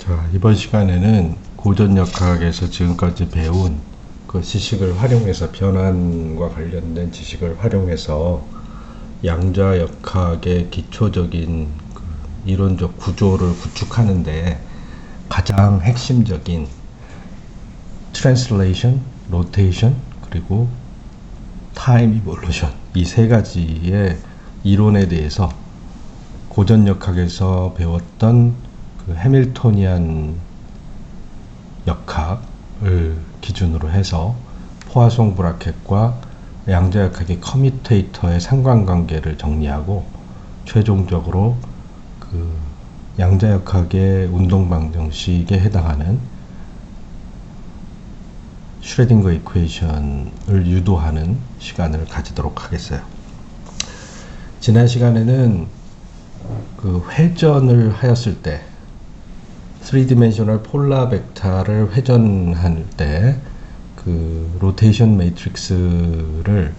자, 이번 시간에는 고전역학에서 지금까지 배운 그 지식을 활용해서 변환과 관련된 지식을 활용해서 양자역학의 기초적인 그 이론적 구조를 구축하는데 가장 핵심적인 translation, rotation, 그리고 time evolution 이 세 가지의 이론에 대해서 고전역학에서 배웠던 그 해밀토니안 역학을 기준으로 해서 포아송 브라켓과 양자역학의 커뮤테이터의 상관관계를 정리하고 최종적으로 그 양자역학의 운동방정식에 해당하는 슈레딩거 이퀘이션을 유도하는 시간을 가지도록 하겠어요. 지난 시간에는 그 회전을 하였을 때 3디멘셔널 폴라 벡터를 회전할 때 그 로테이션 매트릭스를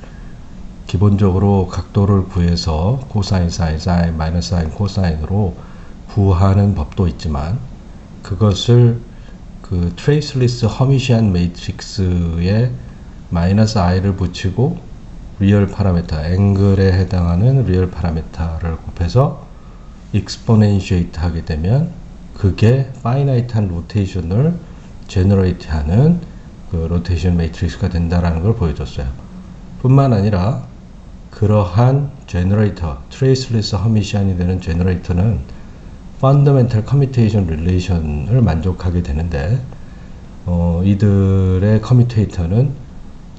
기본적으로 각도를 구해서 코사인, 사인, 사인, 마이너스 사인, 코사인으로 구하는 법도 있지만 그것을 그 트레이스리스 허미시안 매트릭스에 마이너스 i를 붙이고 리얼 파라미터, 앵글에 해당하는 리얼 파라미터를 곱해서 익스포넨시에이트 하게 되면 그게 파이나이트한 로테이션을 제너레이트 하는 그 로테이션 매트릭스가 된다라는 걸 보여줬어요. 뿐만 아니라 그러한 제너레이터, 트레이스리스 허미시안이 되는 제너레이터는 펀더멘탈 커뮤테이션 릴레이션을 만족하게 되는데 이들의 커뮤테이터는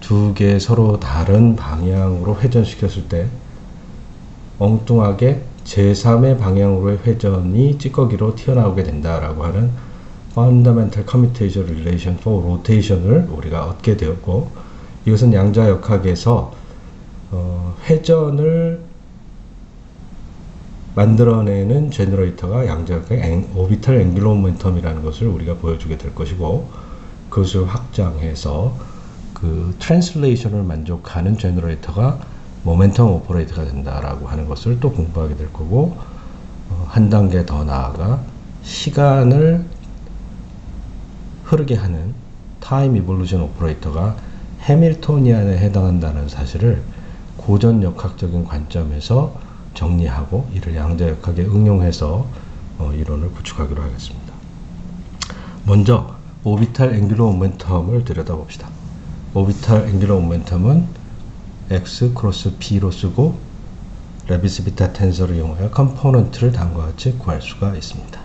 두 개 서로 다른 방향으로 회전시켰을 때 엉뚱하게 제3의 방향으로의 회전이 찌꺼기로 튀어나오게 된다라고 하는 Fundamental Commutation Relation for Rotation을 우리가 얻게 되었고, 이것은 양자역학에서 회전을 만들어내는 제너레이터가 양자역학의 오비탈 앵귤러 모멘텀이라는 것을 우리가 보여주게 될 것이고, 그것을 확장해서 그 트랜슬레이션을 만족하는 제너레이터가 모멘텀 오퍼레이터가 된다라고 하는 것을 또 공부하게 될 거고, 한 단계 더 나아가 시간을 흐르게 하는 타임 이볼루션 오퍼레이터가 해밀토니안에 해당한다는 사실을 고전역학적인 관점에서 정리하고 이를 양자역학에 응용해서 이론을 구축하기로 하겠습니다. 먼저 오비탈 앵귤러 모멘텀을 들여다봅시다. 오비탈 앵귤러 모멘텀은 x 크로스 p로 쓰고 레비스 비타 텐서를 이용하여 컴포넌트를 다음과 같이 구할 수가 있습니다.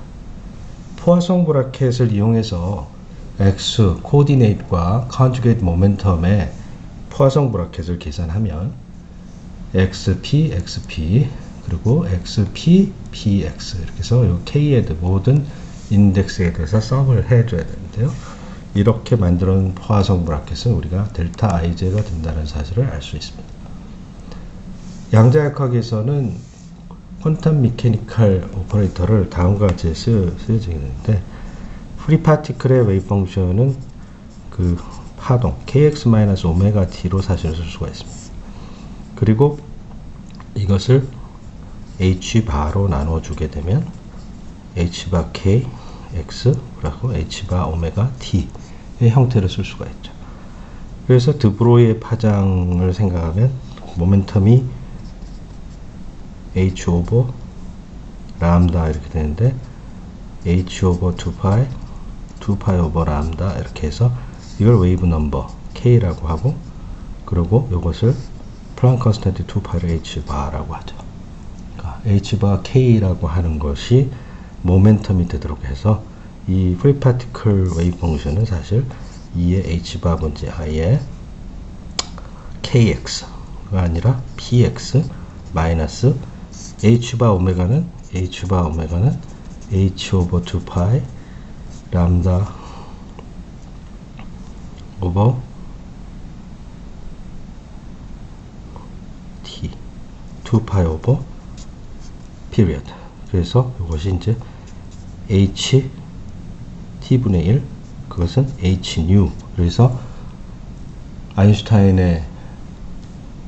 포아송 브라켓을 이용해서 x 코디네이트과 컨주게이트 모멘텀의 포아송 브라켓을 계산하면 xp, xp 그리고 xp, px 이렇게 해서 이 k의 모든 인덱스에 대해서 썸을 해줘야 되는데요. 이렇게 만들어놓은 포아송 브라켓은 우리가 델타 ij가 된다는 사실을 알 수 있습니다. 양자역학에서는 퀀텀 미케니컬 오퍼레이터를 다음과 같이 쓰여지게 되는데, 프리 파티클의 웨이브 펑션은 그 파동 kx-오메가-t로 사실 쓸 수가 있습니다. 그리고 이것을 h바로 나눠주게 되면 h바 k x 그리고 h바 오메가 t의 형태를 쓸 수가 있죠. 그래서 드브로이의 파장을 생각하면 모멘텀이 h 오버 람다 이렇게 되는데 h 오버 2파이 2파이 오버 람다 이렇게 해서 이걸 웨이브 넘버 k라고 하고, 그리고 이것을 플랑크 컨스턴트 2파이를 h바라고 하죠. 그러니까 h바 k라고 하는 것이 모멘텀이 되도록 해서 이 프리 파티클 웨이브 펑션은 사실 2의 h바 분지 i의 kx가 아니라 px 마이너스 h바 오메가는 h 오버 2파이 람다 오버 t 2파이 오버 period. 그래서 이것이 이제 h t분의 1 그것은 h nu. 그래서 아인슈타인의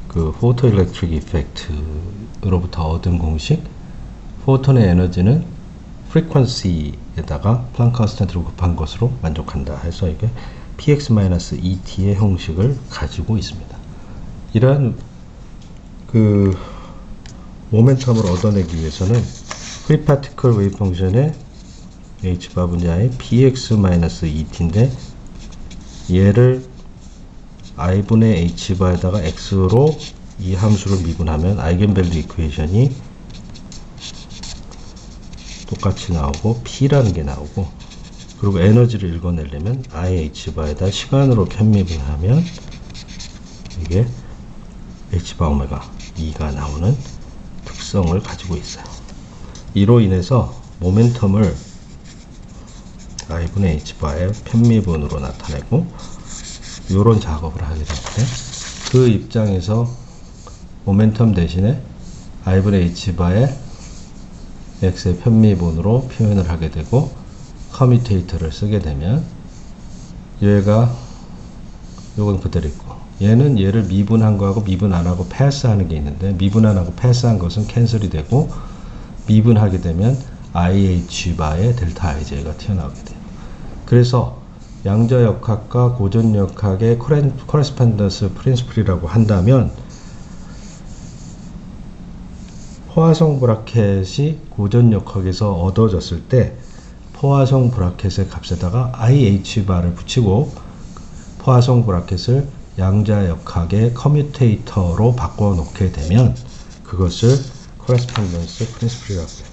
그 포토일렉트릭 이펙트로부터 얻은 공식, 포톤의 에너지는 frequency에다가 플랑크 컨스턴트를 곱한 것으로 만족한다 해서 이게 px-et의 형식을 가지고 있습니다. 이러한 그 모멘텀을 얻어내기 위해서는 프리 파티클 웨이브 펑션의 h바 분자의 px-et인데 얘를 i분의 h바에다가 x로 이 함수를 미분하면 아이겐밸류 이퀘이션이 똑같이 나오고 p라는 게 나오고, 그리고 에너지를 읽어내려면 ih바에다 시간으로 편미분하면 이게 h바 오메가 2가 나오는 특성을 가지고 있어요. 이로 인해서 모멘텀을 i분의 h바의 편미분으로 나타내고 이런 작업을 하게 되는데, 그 입장에서 모멘텀 대신에 i분의 h바의 x의 편미분으로 표현을 하게 되고 커뮤테이터를 쓰게 되면 얘가 요건 그대로 있고, 얘는 얘를 미분한 거하고 미분 안 하고 패스하는 게 있는데, 미분 안 하고 패스한 것은 캔슬이 되고 미분하게 되면 ih바의 델타 ij가 튀어나오게 돼요. 그래서 양자역학과 고전역학의 코레스폰던스 프린시플이라고 한다면, 포화성 브라켓이 고전역학에서 얻어졌을 때 포화성 브라켓의 값에다가 ih바를 붙이고 포화성 브라켓을 양자역학의 커뮤테이터로 바꿔 놓게 되면 그것을 코레스폰던스 프린시플이라고 해요.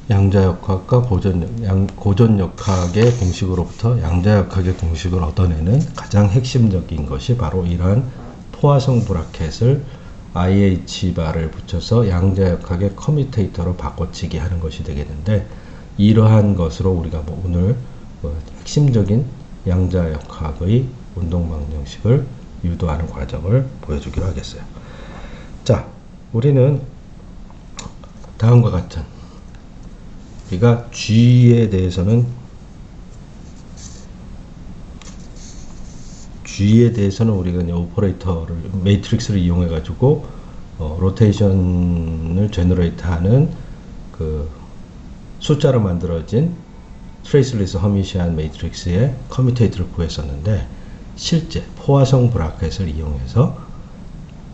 양자역학과 고전역학의 공식으로부터 양자역학의 공식을 얻어내는 가장 핵심적인 것이 바로 이러한 포화성 브라켓을 ih바를 붙여서 양자역학의 커뮤테이터로 바꿔치기 하는 것이 되겠는데, 이러한 것으로 우리가 오늘 핵심적인 양자역학의 운동방정식을 유도하는 과정을 보여주기로 하겠어요. 자, 우리는 다음과 같은, 우리가 G에 대해서는 우리가 이제 오퍼레이터를 매트릭스를 이용해 가지고 로테이션을 제너레이트하는 그 숫자로 만들어진 트레이슬리스 허미시안 매트릭스의 커뮤테이터를 구했었는데, 실제 포화성 브라켓을 이용해서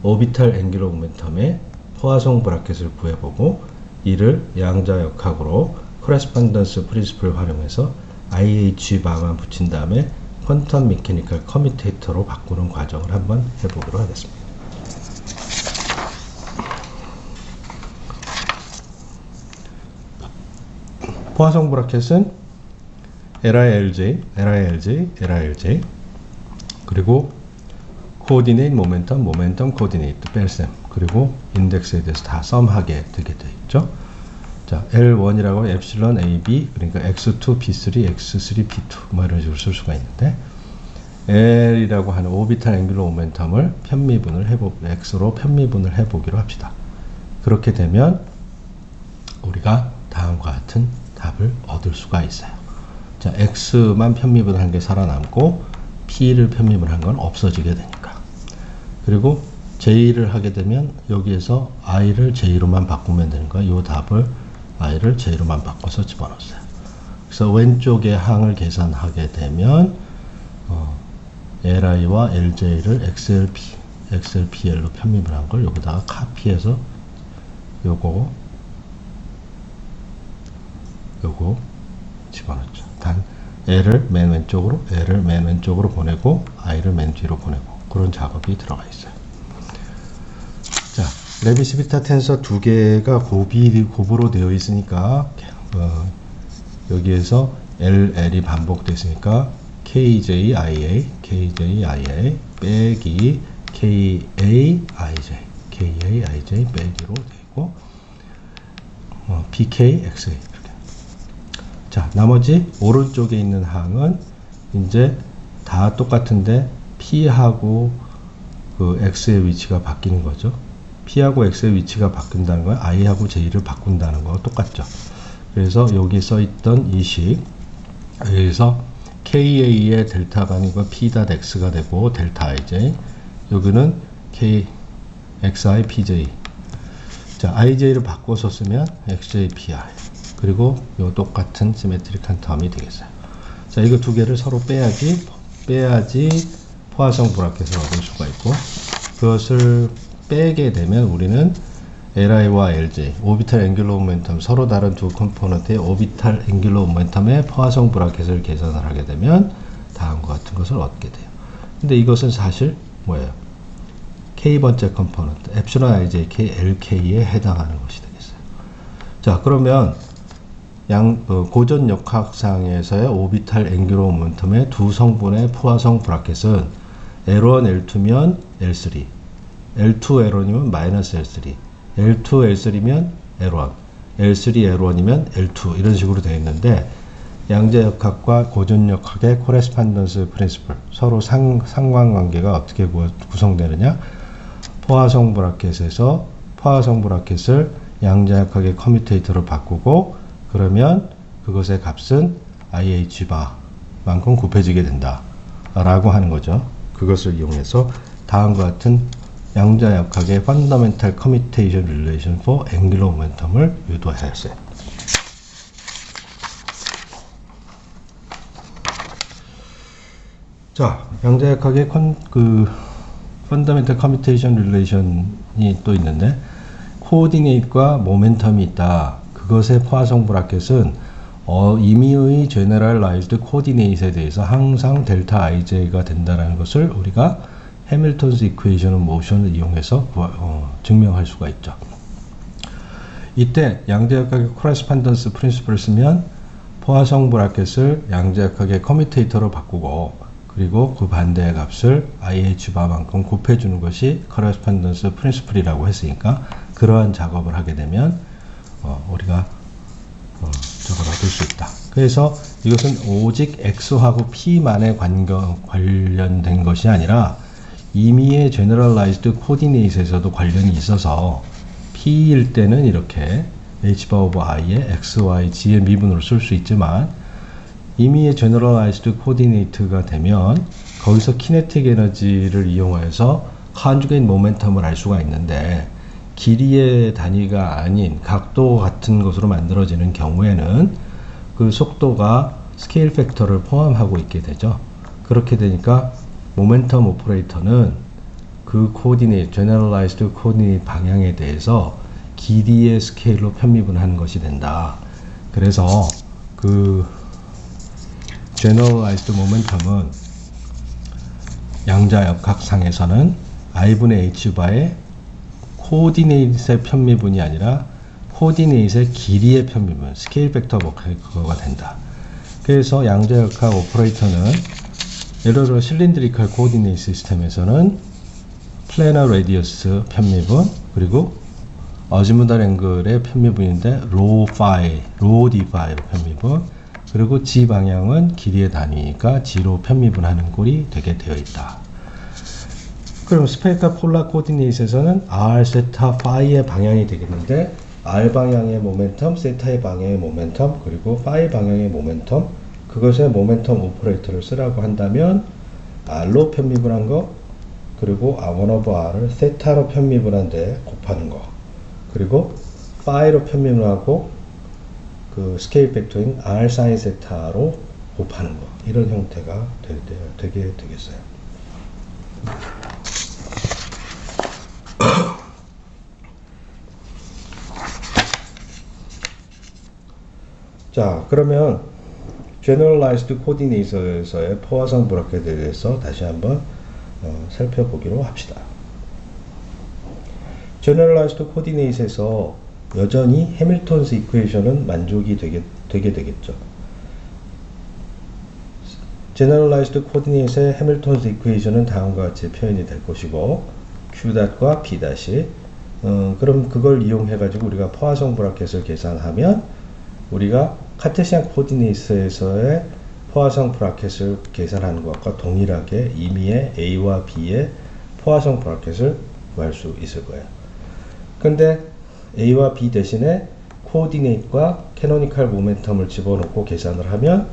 오비탈 앵귤러 모멘텀의 포화성 브라켓을 구해보고 이를 양자역학으로 코레스폰던스 프린시플을 활용해서 ih바만 붙인 다음에 퀀텀 미케니컬 커뮤테이터로 바꾸는 과정을 한번 해보도록 하겠습니다. 포화성 브라켓은 LILJ, 그리고 코오디네이트 모멘텀 코오디네이트 뺄셈, 그리고 인덱스에 대해서 다 썸하게 되게 되어 있죠. 자, L1이라고 엡실론 AB, 그러니까 X2, B3, X3, B2 뭐 이런 식으로 쓸 수가 있는데, L이라고 하는 오비탈 앵귤러 모멘텀을 편미분을 X로 편미분을 해보기로 합시다. 그렇게 되면 우리가 다음과 같은 답을 얻을 수가 있어요. 자, X만 편미분한 게 살아남고 P를 편미분한 건 없어지게 되니까. 그리고 J를 하게 되면 여기에서 I를 J로만 바꾸면 되는 거야. 이 답을 I를 J로만 바꿔서 집어넣었어요. 그래서 왼쪽의 항을 계산하게 되면 LI와 LJ를 XLPL로 편미분한 걸 여기다가 카피해서 요거 집어넣죠. 단 L을 맨 왼쪽으로 보내고 I를 맨 뒤로 보내고 그런 작업이 들어가 있어요. 자, 레비스 비타 텐서 두 개가 곱으로 되어 있으니까 여기에서 LL이 반복됐으니까 KJIA 빼기 KAIJ 빼기로 되고 PKXA 이렇게. 자, 나머지 오른쪽에 있는 항은 이제 다 똑같은데 P하고 그 X의 위치가 바뀌는 거죠. P하고 X의 위치가 바뀐다는 건 I하고 J를 바꾼다는 거와 똑같죠. 그래서 여기 써 있던 이 식, 여기서 KA의 델타 방위가 P.X가 되고 델타 IJ, 여기는 K, XI, PJ. 자, IJ를 바꿔서 쓰면 XJ, PI. 그리고 요 똑같은 시메트릭한 텀이 되겠어요. 자, 이거 두 개를 서로 빼야지 포화성 브라켓을 얻을 수가 있고, 그것을 빼게 되면 우리는 LI와 LJ, 오비탈 앵귤러 모멘텀, 서로 다른 두 컴포넌트의 오비탈 앵귤러 모멘텀의 포화성 브라켓을 계산을 하게 되면 다음과 같은 것을 얻게 돼요. 근데 이것은 사실 뭐예요? K번째 컴포넌트, 엡실론 IJK, LK에 해당하는 것이 되겠어요. 자, 그러면 고전 역학상에서의 오비탈 앵귤러 모멘텀의 두 성분의 포화성 브라켓은 L1, L2면 L3, L2, L1이면 마이너스 L3, L2, L3면 L1, L3, L1이면 L2 이런 식으로 되어 있는데, 양자역학과 고전역학의 코레스판던스 프린시플, 서로 상관관계가 어떻게 구성되느냐, 포화성 브라켓에서 포화성 브라켓을 양자역학의 커뮤테이터로 바꾸고, 그러면 그것의 값은 IH 바만큼 곱해지게 된다 라고 하는 거죠. 그것을 이용해서 다음과 같은 양자역학의 Fundamental Commutation Relation for Angular Momentum을 유도하였어요. 자, 양자역학의 Fundamental Commutation Relation이 또 있는데, 코오디네이트과 모멘텀이 있다. 그것의 포화성 브라켓은 임의의 Generalized Coordinate에 대해서 항상 델타 IJ가 된다는 것을 우리가 해밀턴스 이퀘이션 오브 모션을 이용해서 증명할 수가 있죠. 이때 양자역학의 코레스판던스 프린시플을 쓰면 포화성 브라켓을 양자역학의 커뮤테이터로 바꾸고, 그리고 그 반대의 값을 IH 바만큼 곱해주는 것이 코레스판던스 프린시플이라고 했으니까, 그러한 작업을 하게 되면 우리가 저걸 얻을 수 있다. 그래서 이것은 오직 X하고 P만의 관련된 것이 아니라 임의의 Generalized Coordinate에서도 관련이 있어서 P일 때는 이렇게 H 바 오버 I의 X, Y, G의 미분으로 쓸 수 있지만, 임의의 Generalized Coordinate가 되면 거기서 키네틱 에너지를 이용해서 Conjugate Momentum을 알 수가 있는데, 길이의 단위가 아닌 각도 같은 것으로 만들어지는 경우에는 그 속도가 스케일 팩터를 포함하고 있게 되죠. 그렇게 되니까 모멘텀 오퍼레이터는 그 코디네이트, 제너럴라이즈드 코디네이트 방향에 대해서 길이의 스케일로 편미분하는 것이 된다. 그래서 그 제너럴라이즈드 모멘텀은 양자역학상에서는 I분의 H바의 코디네이트의 편미분이 아니라 코디네이트의 길이의 편미분, 스케일 팩터 그거가 된다. 그래서 양자역학 오퍼레이터는 예를 들어 실린드리컬 코디네이트 시스템에서는 플래너 레디어스 편미분, 그리고 어지무달 앵글의 편미분인데 로 D 파이로 편미분, 그리고 G 방향은 길이의 단위니까 G로 편미분하는 꼴이 되게 되어 있다. 그럼 스페리컬 폴라 코디네이트에서는 R, 세타, 파이의 방향이 되겠는데, R 방향의 모멘텀, 세타의 방향의 모멘텀, 그리고 파이 방향의 모멘텀, 그것의 모멘텀 오퍼레이터를 쓰라고 한다면 R로 편미분한 거, 그리고 R1 over R을 세타로 편미분한 데 곱하는 거, 그리고 파이로 편미분하고 그 스케일 팩터인 R 사인 세타로 곱하는 거, 이런 형태가 되게 되겠어요. 자, 그러면 Generalized Coordinate에서의 포화성 브라켓에 대해서 다시 한번 살펴보기로 합시다. Generalized Coordinate에서 여전히 해밀턴스 이퀘이션은 만족이 되게 되겠죠. Generalized Coordinate의 해밀턴스 이퀘이션은 다음과 같이 표현이 될 것이고, Q.과 P-, 그럼 그걸 이용해 가지고 우리가 포화성 브라켓을 계산하면 우리가 카테시안 코디네이트에서의 포화성 브라켓을 계산하는 것과 동일하게 임의의 A와 B의 포화성 브라켓을 구할 수 있을 거예요. 근데 A와 B 대신에 코디네이트과 캐노니컬 모멘텀을 집어넣고 계산을 하면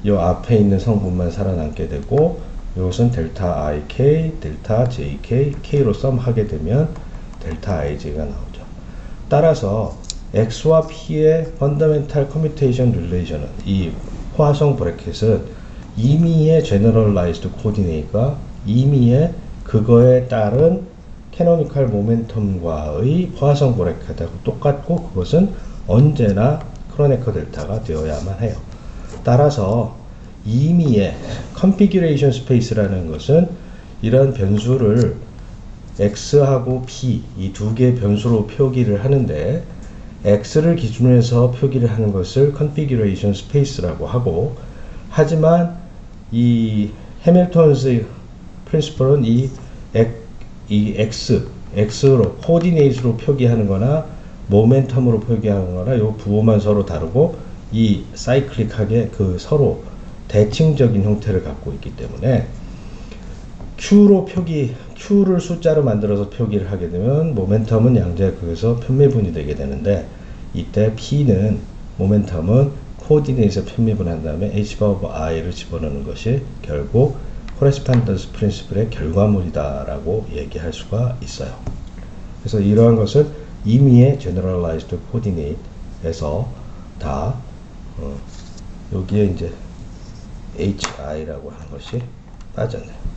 이 앞에 있는 성분만 살아남게 되고 이것은 델타 IK, 델타 JK, K로 썸하게 되면 델타 IJ가 나오죠. 따라서 X와 P의 펀더멘탈 커뮤테이션 릴레이션은 이 포화성 브래켓은 임의의 제너럴라이즈드 코디네이트가 임의의 그거에 따른 캐노니컬 모멘텀과의 포화성 브래켓하고 똑같고 그것은 언제나 크로네커 델타가 되어야만 해요. 따라서 임의의 컨피규레이션 스페이스라는 것은 이런 변수를 X하고 P 이 두 개의 변수로 표기를 하는데 X를 기준으로 해서 표기를 하는 것을 컨피규레이션 스페이스라고 하고 하지만 이 해밀턴스 프린시플은 이 X로 코디네이트로 표기하는 거나 모멘텀으로 표기하는 거나 이 부호만 서로 다르고 이 사이클릭하게 그 서로 대칭적인 형태를 갖고 있기 때문에 Q를 숫자로 만들어서 표기를 하게 되면 모멘텀은 양자역학에서 편미분이 되게 되는데 이때 P는 모멘텀은 코디네이트에서 편미분한 다음에 H⁻I를 집어넣는 것이 결국 코레스판던스 프린시플의 결과물이다 라고 얘기할 수가 있어요. 그래서 이러한 것은 임의의 제너럴라이즈드 코디네이트에서 다 여기에 이제 HI라고 하는 것이 빠졌네요.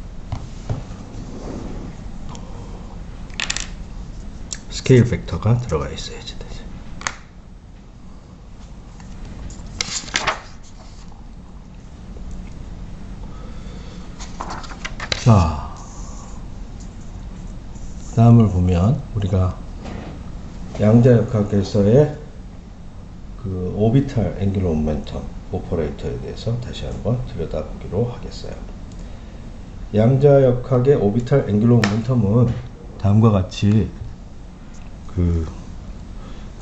스케일 팩터가 들어가 있어야지. 자, 다음을 보면 우리가 양자역학에서의 그 오비탈 앵귤러 모멘텀 오퍼레이터에 대해서 다시 한번 들여다보기로 하겠어요. 양자역학의 오비탈 앵귤러 모멘텀은 다음과 같이 그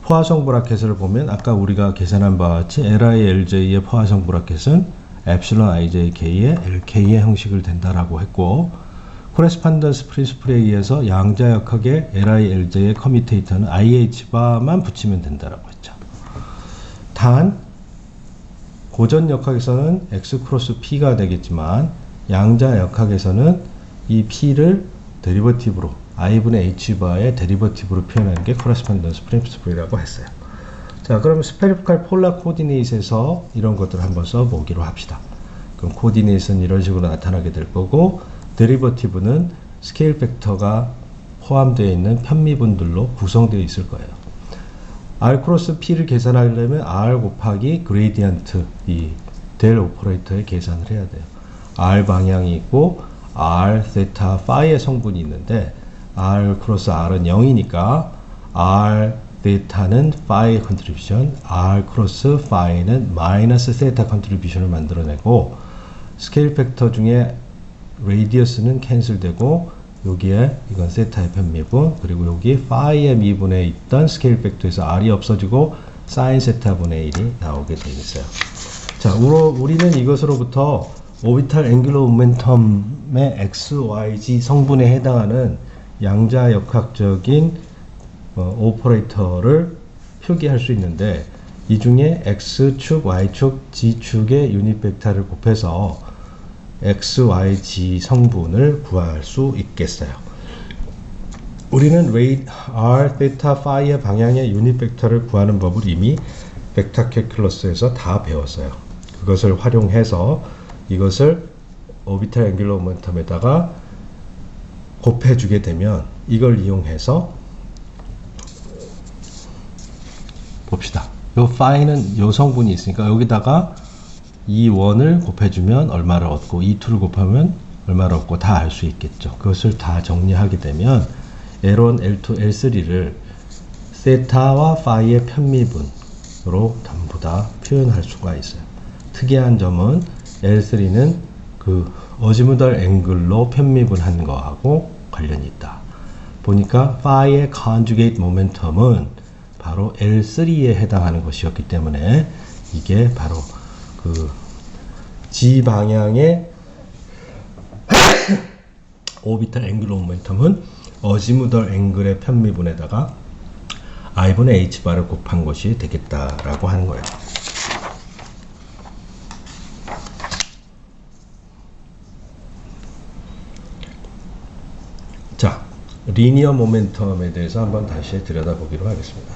포화성 브라켓을 보면 아까 우리가 계산한 바와 같이 Li, Lj의 포화성 브라켓은 엡실론 IJK의 LK의 형식을 된다라고 했고 코레스판던스 프린시플에 의해서 양자역학의 Li, Lj의 커뮤테이터는 IH바만 붙이면 된다라고 했죠. 단 고전역학에서는 X 크로스 P가 되겠지만 양자역학에서는 이 P를 데리버티브로 I분의 H바의 데리버티브로 표현하는 게 코레스판던스 프린시플이라고 했어요. 자, 그럼 스페리컬 폴라 코디네이트에서 이런 것들을 한번 써보기로 합시다. 그럼 코디네이트는 이런 식으로 나타나게 될 거고 데리버티브는 스케일 팩터가 포함되어 있는 편미분들로 구성되어 있을 거예요. R 크로스 P를 계산하려면 R 곱하기 그레이디언트 이 델 오퍼레이터의 계산을 해야 돼요. R 방향이 있고 R, 세타, 파이의 성분이 있는데 R 크로스 R은 0이니까 R 베타는 파이 컨트리뷰션, R 크로스 파이는 마이너스 세타 컨트리뷰션을 만들어내고 스케일 팩터 중에 레디어스는 캔슬되고 여기에 이건 세타의 편미분 그리고 여기 파이의 미분에 있던 스케일 팩터에서 R이 없어지고 사인 세타 분의 1이 나오게 되어 있어요. 자, 우리는 이것으로부터 오비탈 앵귤러 모멘텀의 X, Y, Z 성분에 해당하는 양자역학적인 오퍼레이터를 표기할 수 있는데 이 중에 X축, Y축, Z축의 유닛 벡터를 곱해서 X, Y, Z 성분을 구할 수 있겠어요. 우리는 R, θ, 파이의 방향의 유닛 벡터를 구하는 법을 이미 벡터 캘큘러스에서 다 배웠어요. 그것을 활용해서 이것을 오비탈 앵귤러 모멘텀에다가 곱해주게 되면 이걸 이용해서 봅시다. 요 파이는 요 성분이 있으니까 여기다가 이 원을 곱해주면 얼마를 얻고 이 2를 곱하면 얼마를 얻고 다 알 수 있겠죠. 그것을 다 정리하게 되면 L1, L2, L3를 세타와 파이의 편미분으로 전부 다 표현할 수가 있어요. 특이한 점은 L3는 그 어지무달 앵글로 편미분한 거하고 관련이 있다. 보니까 파이의 conjugate 모멘텀은 바로 L3에 해당하는 것이었기 때문에 이게 바로 그 G 방향의 오비탈 앵귤러 모멘텀은 어지무덜 앵글의 편미분에다가 I분의 H바를 곱한 것이 되겠다라고 하는 거예요. 자, 리니어 모멘텀에 대해서 한번 다시 들여다보기로 하겠습니다.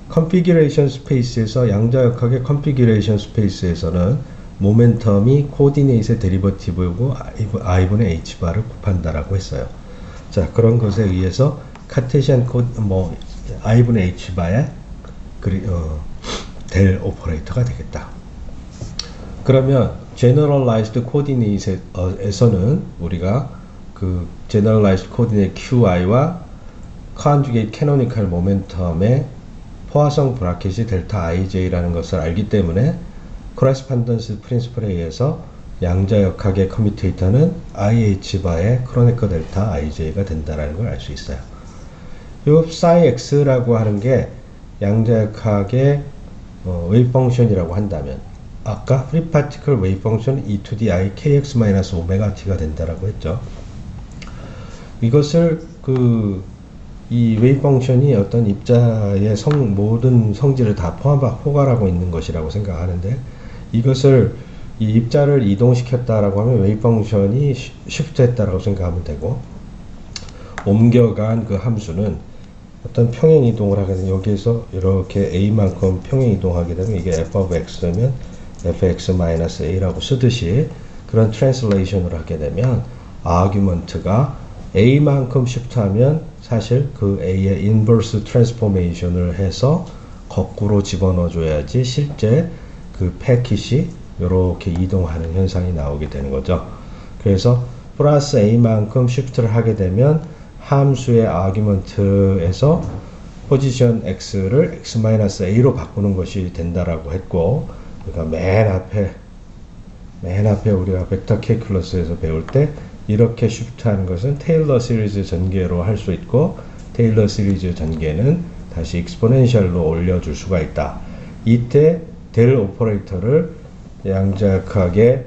컨피규레이션 스페이스에서 양자역학의 컨피규레이션 스페이스에서는 모멘텀이 코디네이트의 데리버티브이고 i분의 h바를 곱한다라고 했어요. 자, 그런 것에 의해서 카테시안 i분의 h바의 델 오퍼레이터가 되겠다. 그러면 generalized coordinate에서는 우리가 그 generalized coordinate QI와 conjugate canonical momentum의 포화성 브라켓이 델타 IJ라는 것을 알기 때문에 correspondence principle에 의해서 양자역학의 커뮤테이터는 IH바의 크로네커 델타 IJ가 된다는 걸 알 수 있어요. 요 psi x라고 하는 게 양자역학의 웨이브 펑션이라고 한다면 아까 free particle wave function e to the i kx-omegat가 된다라고 했죠. 이것을 이 웨이브 펑션이 어떤 입자의 모든 성질을 다 포괄하고 있는 것이라고 생각하는데, 이것을 이 입자를 이동시켰다라고 하면 웨이브 펑션이 시프트했다라고 생각하면 되고, 옮겨간 그 함수는 어떤 평행 이동을 하게 되면 여기에서 이렇게 a만큼 평행 이동하게 되면 이게 f of x면 fx-a라고 쓰듯이 그런 트랜슬레이션을 하게 되면 아규먼트가 a만큼 시프트하면 사실 그 a의 인버스 트랜스포메이션을 해서 거꾸로 집어넣어 줘야지 실제 그 패킷이 이렇게 이동하는 현상이 나오게 되는 거죠. 그래서 플러스 a만큼 시프트를 하게 되면 함수의 아규먼트에서 포지션 x를 x-a로 바꾸는 것이 된다라고 했고, 그러니까 맨 앞에 우리가 벡터 캘큘러스에서 배울 때 이렇게 시프트하는 것은 테일러 시리즈 전개로 할 수 있고, 테일러 시리즈 전개는 다시 익스포넨셜로 올려줄 수가 있다. 이때 델 오퍼레이터를 양자역학의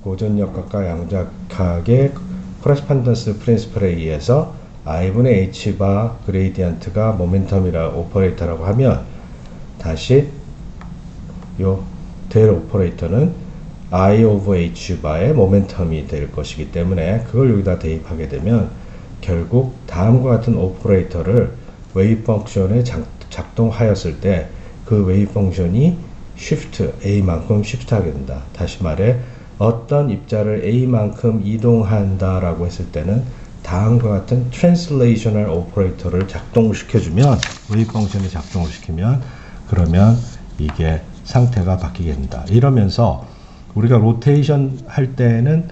고전역학과 양자역학의 코레스판던스 프린시플에 의해서 i분의 h바 그레이디언트가 모멘텀이라 오퍼레이터라고 하면 다시 요 델 오퍼레이터는 I over h바의 모멘텀이 될 것이기 때문에 그걸 여기다 대입하게 되면 결국 다음과 같은 오퍼레이터를 웨이브 펑션에 작동하였을 때 그 웨이브 펑션이 shift a만큼 shift하게 된다. 다시 말해 어떤 입자를 a만큼 이동한다 라고 했을 때는 다음과 같은 트랜슬레이셔널 오퍼레이터를 작동시켜주면, 웨이브 펑션이 작동을 시키면 그러면 이게 상태가 바뀌게 된다. 이러면서 우리가 로테이션 할 때는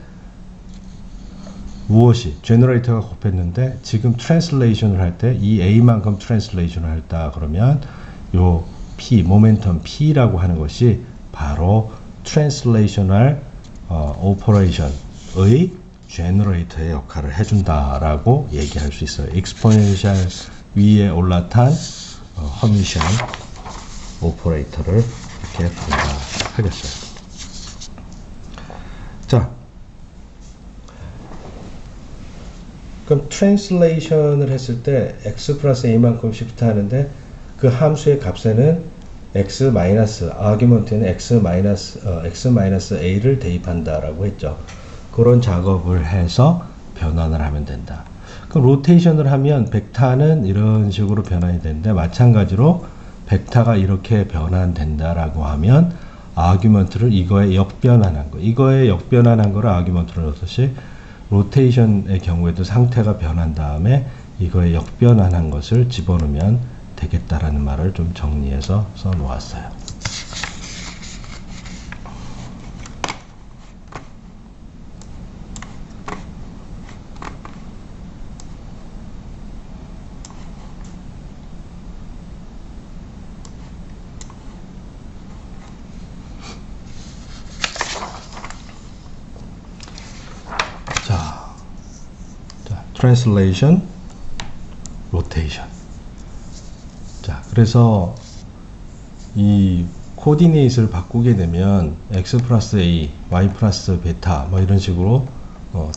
무엇이 제너레이터가 곱했는데 지금 트랜슬레이션을 할 때 이 a만큼 트랜슬레이션을 했다 그러면 요 p 모멘텀 p라고 하는 것이 바로 트랜슬레이셔널 오퍼레이션의 제너레이터의 역할을 해준다라고 얘기할 수 있어요. 익스포넨셜 위에 올라탄 허미션 오퍼레이터를 이렇게 부른다 하겠어요. 자, 그럼 트랜슬레이션을 했을 때 x 플러스 a만큼 시프트 하는데 그 함수의 값에는 x 마이너스 아규먼트에는 x a를 대입한다라고 했죠. 그런 작업을 해서 변환을 하면 된다. 그럼 로테이션을 하면 벡터는 이런 식으로 변환이 되는데, 마찬가지로 벡터가 이렇게 변환된다라고 하면 아규먼트를 이거에 역변환한 거, 이거에 역변환한 거를 아규먼트로 넣듯이 로테이션의 경우에도 상태가 변한 다음에 이거에 역변환한 것을 집어넣으면 되겠다라는 말을 좀 정리해서 써 놓았어요. translation, rotation. 자, 그래서 이 코디네이트를 바꾸게 되면 x 플러스 a, y 플러스 베타 뭐 이런 식으로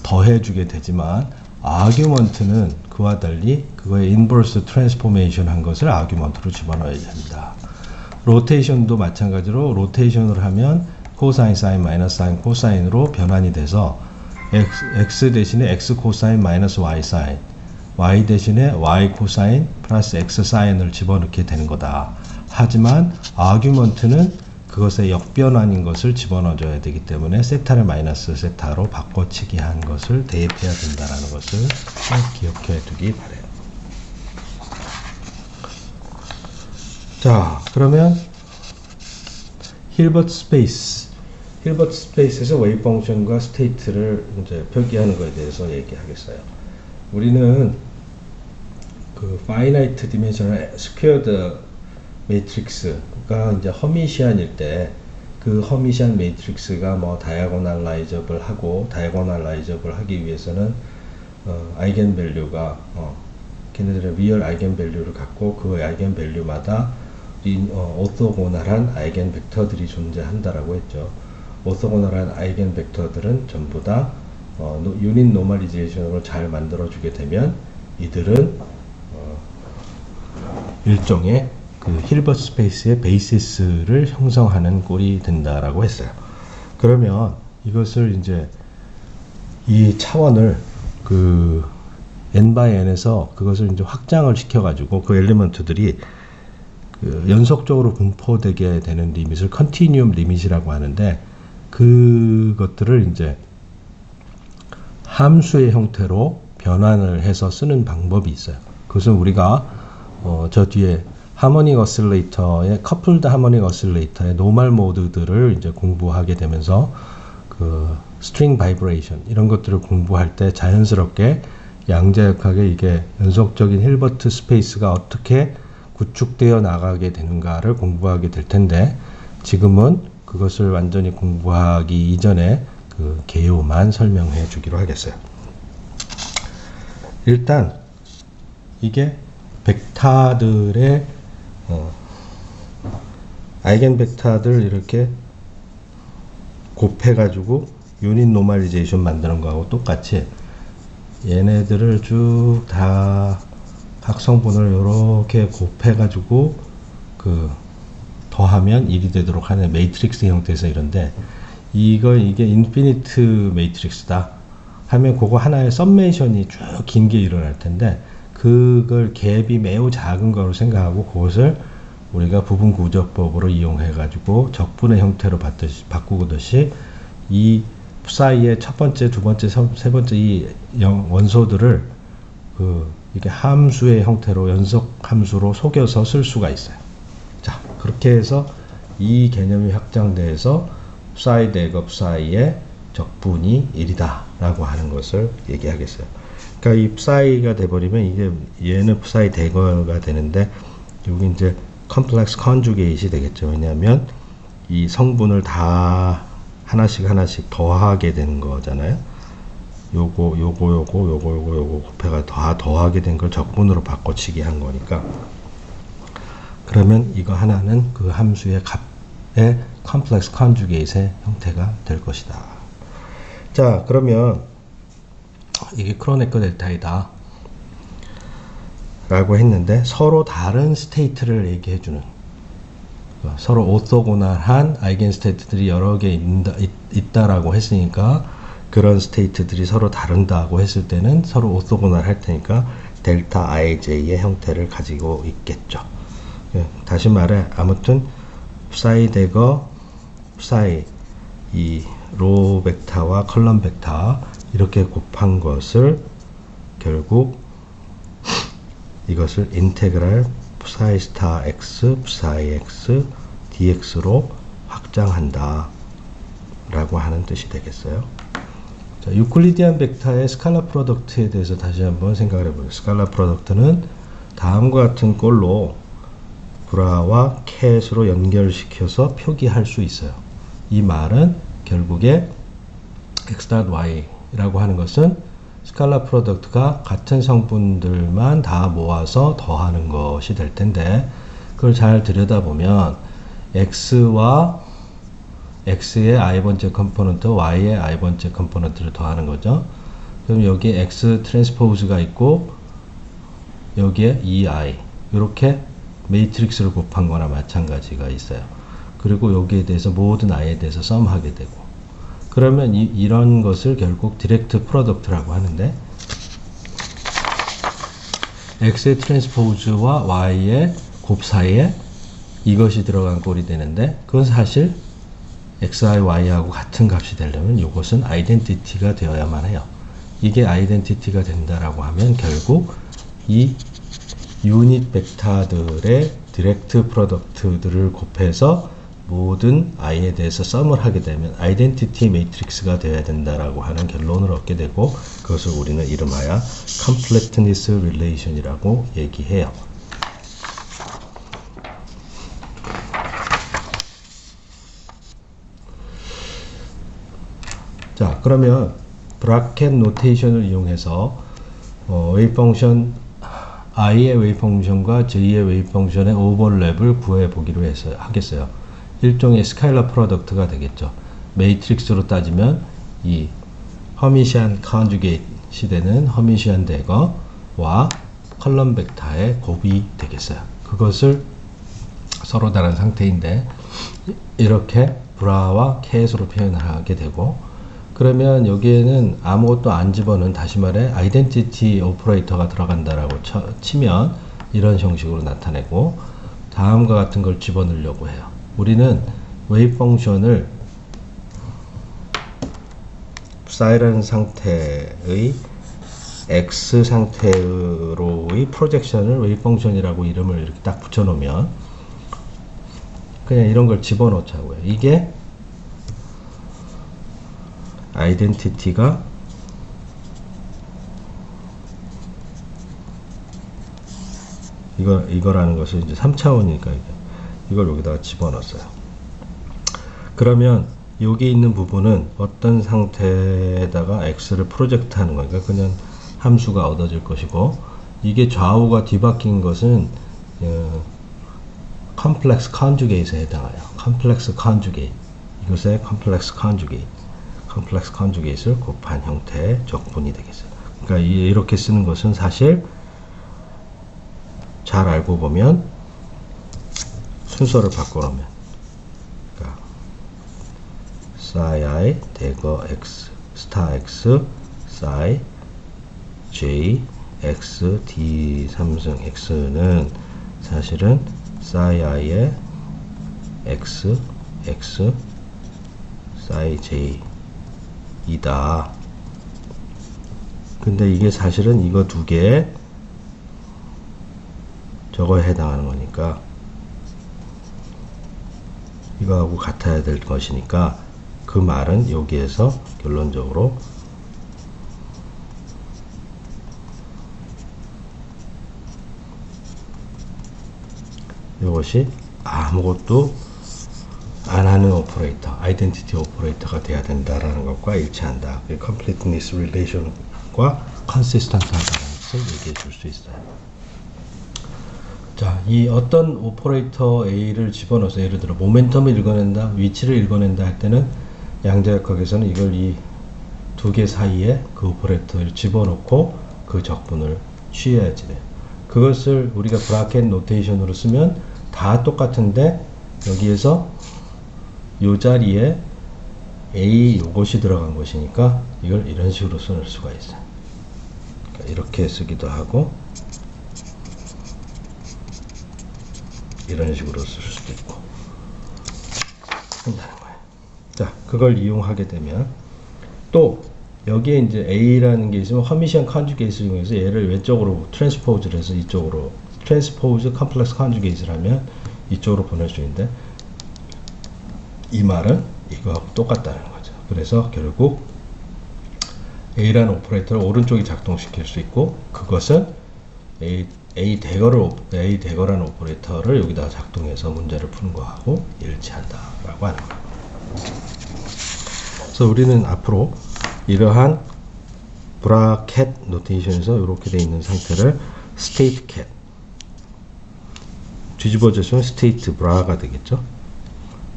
더해주게 되지만, 아규먼트는 그와 달리 그거의 인버스 트랜스포메이션 한 것을 아규먼트로 집어넣어야 됩니다. 로테이션도 마찬가지로 로테이션을 하면 코사인, 사인, 마이너스 사인, 코사인으로 변환이 돼서 x 대신에 x 코사인 마이너스 y 사인, y 대신에 y 코사인 플러스 x 사인을 집어넣게 되는 거다. 하지만 아규먼트는 그것의 역변환인 것을 집어넣어줘야 되기 때문에 세타를 마이너스 세타로 바꿔치기 한 것을 대입해야 된다는 것을 기억해 두기 바래요. 자, 그러면 힐버트 스페이스에서 웨이브 펑션과 스테이트를 이제 표기하는 것에 대해서 얘기하겠어요. 우리는 그 파이나이트 디멘셔널 스퀘어드 매트릭스가 이제 허미시안일 때 그 허미시안 매트릭스가 뭐 다이아고널라이저블 하기 위해서는 아이겐 밸류가 걔네들의 리얼 아이겐 밸류를 갖고 그 아이겐 밸류마다 오토고널한 아이겐 벡터들이 존재한다라고 했죠. 오토고널한 아이겐 벡터들은 전부 다 유닛 노멀리제이션으로 잘 만들어주게 되면 이들은 일종의 그 힐버트 스페이스의 베이시스를 형성하는 꼴이 된다라고 했어요. 그러면 이것을 이제 이 차원을 그 n by n에서 그것을 이제 확장을 시켜가지고 그 엘리먼트들이 그 연속적으로 분포되게 되는 리밋을 컨티뉴엄 리밋이라고 하는데 그것들을 이제 함수의 형태로 변환을 해서 쓰는 방법이 있어요. 그것은 우리가 저 뒤에 하모닉 어실레이터의 커플드 하모닉 어실레이터의 노멀 모드들을 이제 공부하게 되면서 그 스트링 바이브레이션 이런 것들을 공부할 때 자연스럽게 양자역학의 이게 연속적인 힐버트 스페이스가 어떻게 구축되어 나가게 되는가를 공부하게 될 텐데 지금은 그것을 완전히 공부하기 이전에 그 개요만 설명해 주기로 하겠어요. 일단 이게 벡터들의 아이겐 벡터들 이렇게 곱해가지고 유닛 노멀리제이션 만드는 거하고 똑같이 얘네들을 쭉 다 각 성분을 이렇게 곱해가지고 그 더하면 1이 되도록 하는 매트릭스 형태에서 이런데 이게 인피니트 매트릭스다 하면 그거 하나의 썸메이션이 쭉 긴 게 일어날 텐데 그걸 갭이 매우 작은 거로 생각하고 그것을 우리가 부분구조법으로 이용해 가지고 적분의 형태로 바꾸듯이 이 사이의 첫 번째, 두 번째, 세 번째 이 원소들을 이게 함수의 형태로 연속 함수로 속여서 쓸 수가 있어요. 자, 그렇게 해서 이 개념이 확장돼서 psi 대거 psi의 적분이 1이다 라고 하는 것을 얘기하겠어요. 그러니까 이 psi가 돼버리면 이게 얘는 psi 대거가 되는데 여기 이제 컴플렉스 컨주게이트이 되겠죠. 왜냐하면 이 성분을 다 하나씩 더하게 되는 거잖아요. 요거 곱해가 다 더하게 된 걸 적분으로 바꿔치기 한 거니까. 그러면 이거 하나는 그 함수의 값의 컴플렉스 컨주게이트의 형태가 될 것이다. 자, 그러면 이게 크로네커 델타이다 라고 했는데 서로 다른 스테이트를 얘기해주는 서로 오토고널한 아이겐 스테이트들이 여러 개 있다라고 했으니까 그런 스테이트들이 서로 다른다고 했을 때는 서로 오토고널 할 테니까 델타 ij의 형태를 가지고 있겠죠. 다시 말해 아무튼 psi 대거 psi 이 로 벡터와 컬럼 벡터 이렇게 곱한 것을 결국 이것을 인테그랄 psi 스타 x, psi x, dx로 확장한다 라고 하는 뜻이 되겠어요. 자, 유클리디안 벡터의 스칼라 프로덕트에 대해서 다시 한번 생각을 해보겠습니다. 스칼라 프로덕트는 다음과 같은 꼴로 브라와 캣으로 연결시켜서 표기할 수 있어요. 이 말은 결국에 x.y라고 하는 것은 스칼라 프로덕트가 같은 성분들만 다 모아서 더하는 것이 될 텐데 그걸 잘 들여다보면 x와 x의 i번째 컴포넌트, y의 i번째 컴포넌트를 더하는 거죠. 그럼 여기에 x 트랜스포즈가 있고 여기에 2i 이렇게 매트릭스를 곱한 거나 마찬가지가 있어요. 그리고 여기에 대해서 모든 i에 대해서 썸하게 되고 그러면 이런 것을 결국 디렉트 프로덕트라고 하는데 x의 트랜스포즈와 y의 곱 사이에 이것이 들어간 꼴이 되는데, 그건 사실 xi, y하고 같은 값이 되려면 이것은 아이덴티티가 되어야만 해요. 이게 아이덴티티가 된다라고 하면 결국 이 유닛 벡터들의 디렉트 프로덕트들을 곱해서 모든 i에 대해서 썸을 하게 되면 아이덴티티 매트릭스가 되어야 된다라고 하는 결론을 얻게 되고, 그것을 우리는 이름하여 completeness relation이라고 얘기해요. 자, 그러면 브라켓 노테이션을 이용해서 웨이브 펑션 i의 웨이브 펑션과 j의 웨이브 펑션의 오버랩을 구해 보기로 하겠어요. 일종의 스케일러 프로덕트가 되겠죠. 매트릭스로 따지면 이 허미시안 컨주게이트 되는 허미시안 대거와 컬럼 벡터의 곱이 되겠어요. 그것을 서로 다른 상태인데 이렇게 브라와 캣으로 표현하게 되고, 그러면 여기에는 아무것도 안 집어넣은, 다시 말해 아이덴티티 오퍼레이터가 들어간다라고 치면 이런 형식으로 나타내고, 다음과 같은 걸 집어넣으려고 해요. 우리는 웨이브 펑션을 싸이라는 상태의 x 상태로의 프로젝션을 웨이브 펑션이라고 이름을 이렇게 딱 붙여놓으면 그냥 이런 걸 집어넣자고요. 이게 아이덴티티가 이거라는 것을 이제 3차원이니까 이걸 여기다가 집어넣었어요. 그러면 여기 있는 부분은 어떤 상태에다가 x를 프로젝트 하는 거니까 그냥 함수가 얻어질 것이고, 이게 좌우가 뒤바뀐 것은 컴플렉스 컨주게이트에 해당해요. 컴플렉스 컨주게이트, 이것의 컴플렉스 컨주게이트를 곱한 형태의 적분이 되겠어요. 그러니까 이렇게 쓰는 것은 사실 잘 알고 보면 순서를 바꿔놓으면, 그러니까 psi i 대거 x 스타 x psi j x d 3승 x는 사실은 psi i의 x psi j 이다. 근데 이게 사실은 이거 두 개 저거에 해당하는 거니까 이거하고 같아야 될 것이니까, 그 말은 여기에서 결론적으로 이것이 아무것도 안 하는 오퍼레이터, 아이덴티티 오퍼레이터가 돼야 된다라는 것과 일치한다. 그 completeness relation과 consistent하다는 것을 얘기해 줄 수 있어요. 자, 이 어떤 오퍼레이터 A를 집어넣어서 예를 들어 모멘텀을 읽어낸다, 위치를 읽어낸다 할 때는 양자역학에서는 이걸 이 두 개 사이에 그 오퍼레이터를 집어넣고 그 적분을 취해야지 돼요. 그것을 우리가 브라켓 노테이션으로 쓰면 다 똑같은데 여기에서 요 자리에 A 요것이 들어간 것이니까 이걸 이런 식으로 쓸 수가 있어요. 그러니까 이렇게 쓰기도 하고 이런 식으로 쓸 수도 있고 한다는 거예요. 자, 그걸 이용하게 되면 또 여기에 이제 A라는 게 있으면 허미시안 컨주게이트를 이용해서 얘를 왼쪽으로 트랜스포즈를 해서 이쪽으로 트랜스포즈 컴플렉스 컨주게이트를 하면 이쪽으로 보낼 수 있는데, 이 말은 이거하고 똑같다는 거죠. 그래서 결국 A라는 오퍼레이터를 오른쪽에 작동시킬 수 있고, 그것은 A 대거라는 오퍼레이터를 여기다 작동해서 문제를 푸는 거하고 일치한다라고 하는 거예요. 그래서 우리는 앞으로 이러한 브라켓 노테이션에서 이렇게 되어 있는 상태를 스테이트 캣, 뒤집어져서 스테이트 브라가 되겠죠.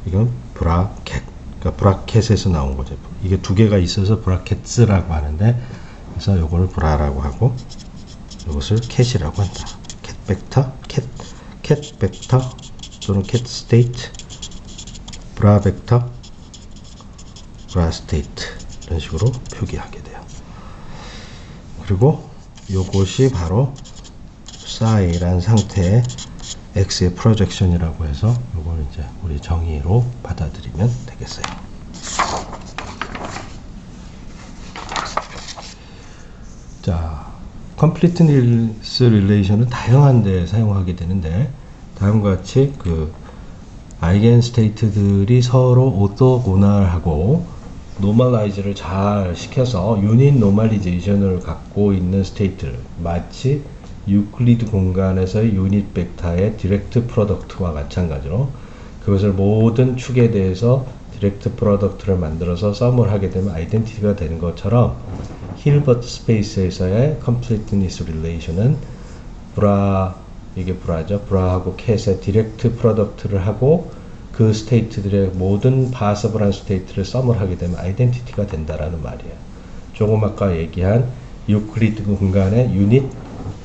이건 브라켓, 그러니까 브라켓에서 나온 거죠. 이게 두 개가 있어서 브라켓스라고 하는데, 그래서 요거를 브라라고 하고 이것을 캣이라고 한다. 캣 벡터, 캣 벡터 또는 캣 스테이트, 브라 벡터, 브라 스테이트, 이런 식으로 표기하게 돼요. 그리고 요것이 바로 psi라는 상태의 x의 프로젝션이라고 해서 이걸 이제 우리 정의로 받아들이면 되겠어요. 자, completeness relation은 다양한 데 사용하게 되는데 다음과 같이 그 아이겐 스테이트들이 서로 오토고널하고 노멀라이즈를 잘 시켜서 유닛 노멀리제이션을 갖고 있는 스테이트를 마치 유클리드 공간에서의 유닛 벡터의 디렉트 프로덕트와 마찬가지로 그것을 모든 축에 대해서 디렉트 프로덕트를 만들어서 썸을 하게 되면 아이덴티티가 되는 것처럼 힐버트 스페이스에서의 completeness relation은 이게 브라죠. 브라하고 캣의 디렉트 프로덕트를 하고 그 스테이트들의 모든 파서블한 스테이트를 썸을 하게 되면 아이덴티티가 된다라는 말이에요. 조금 아까 얘기한 유클리드 공간의 유닛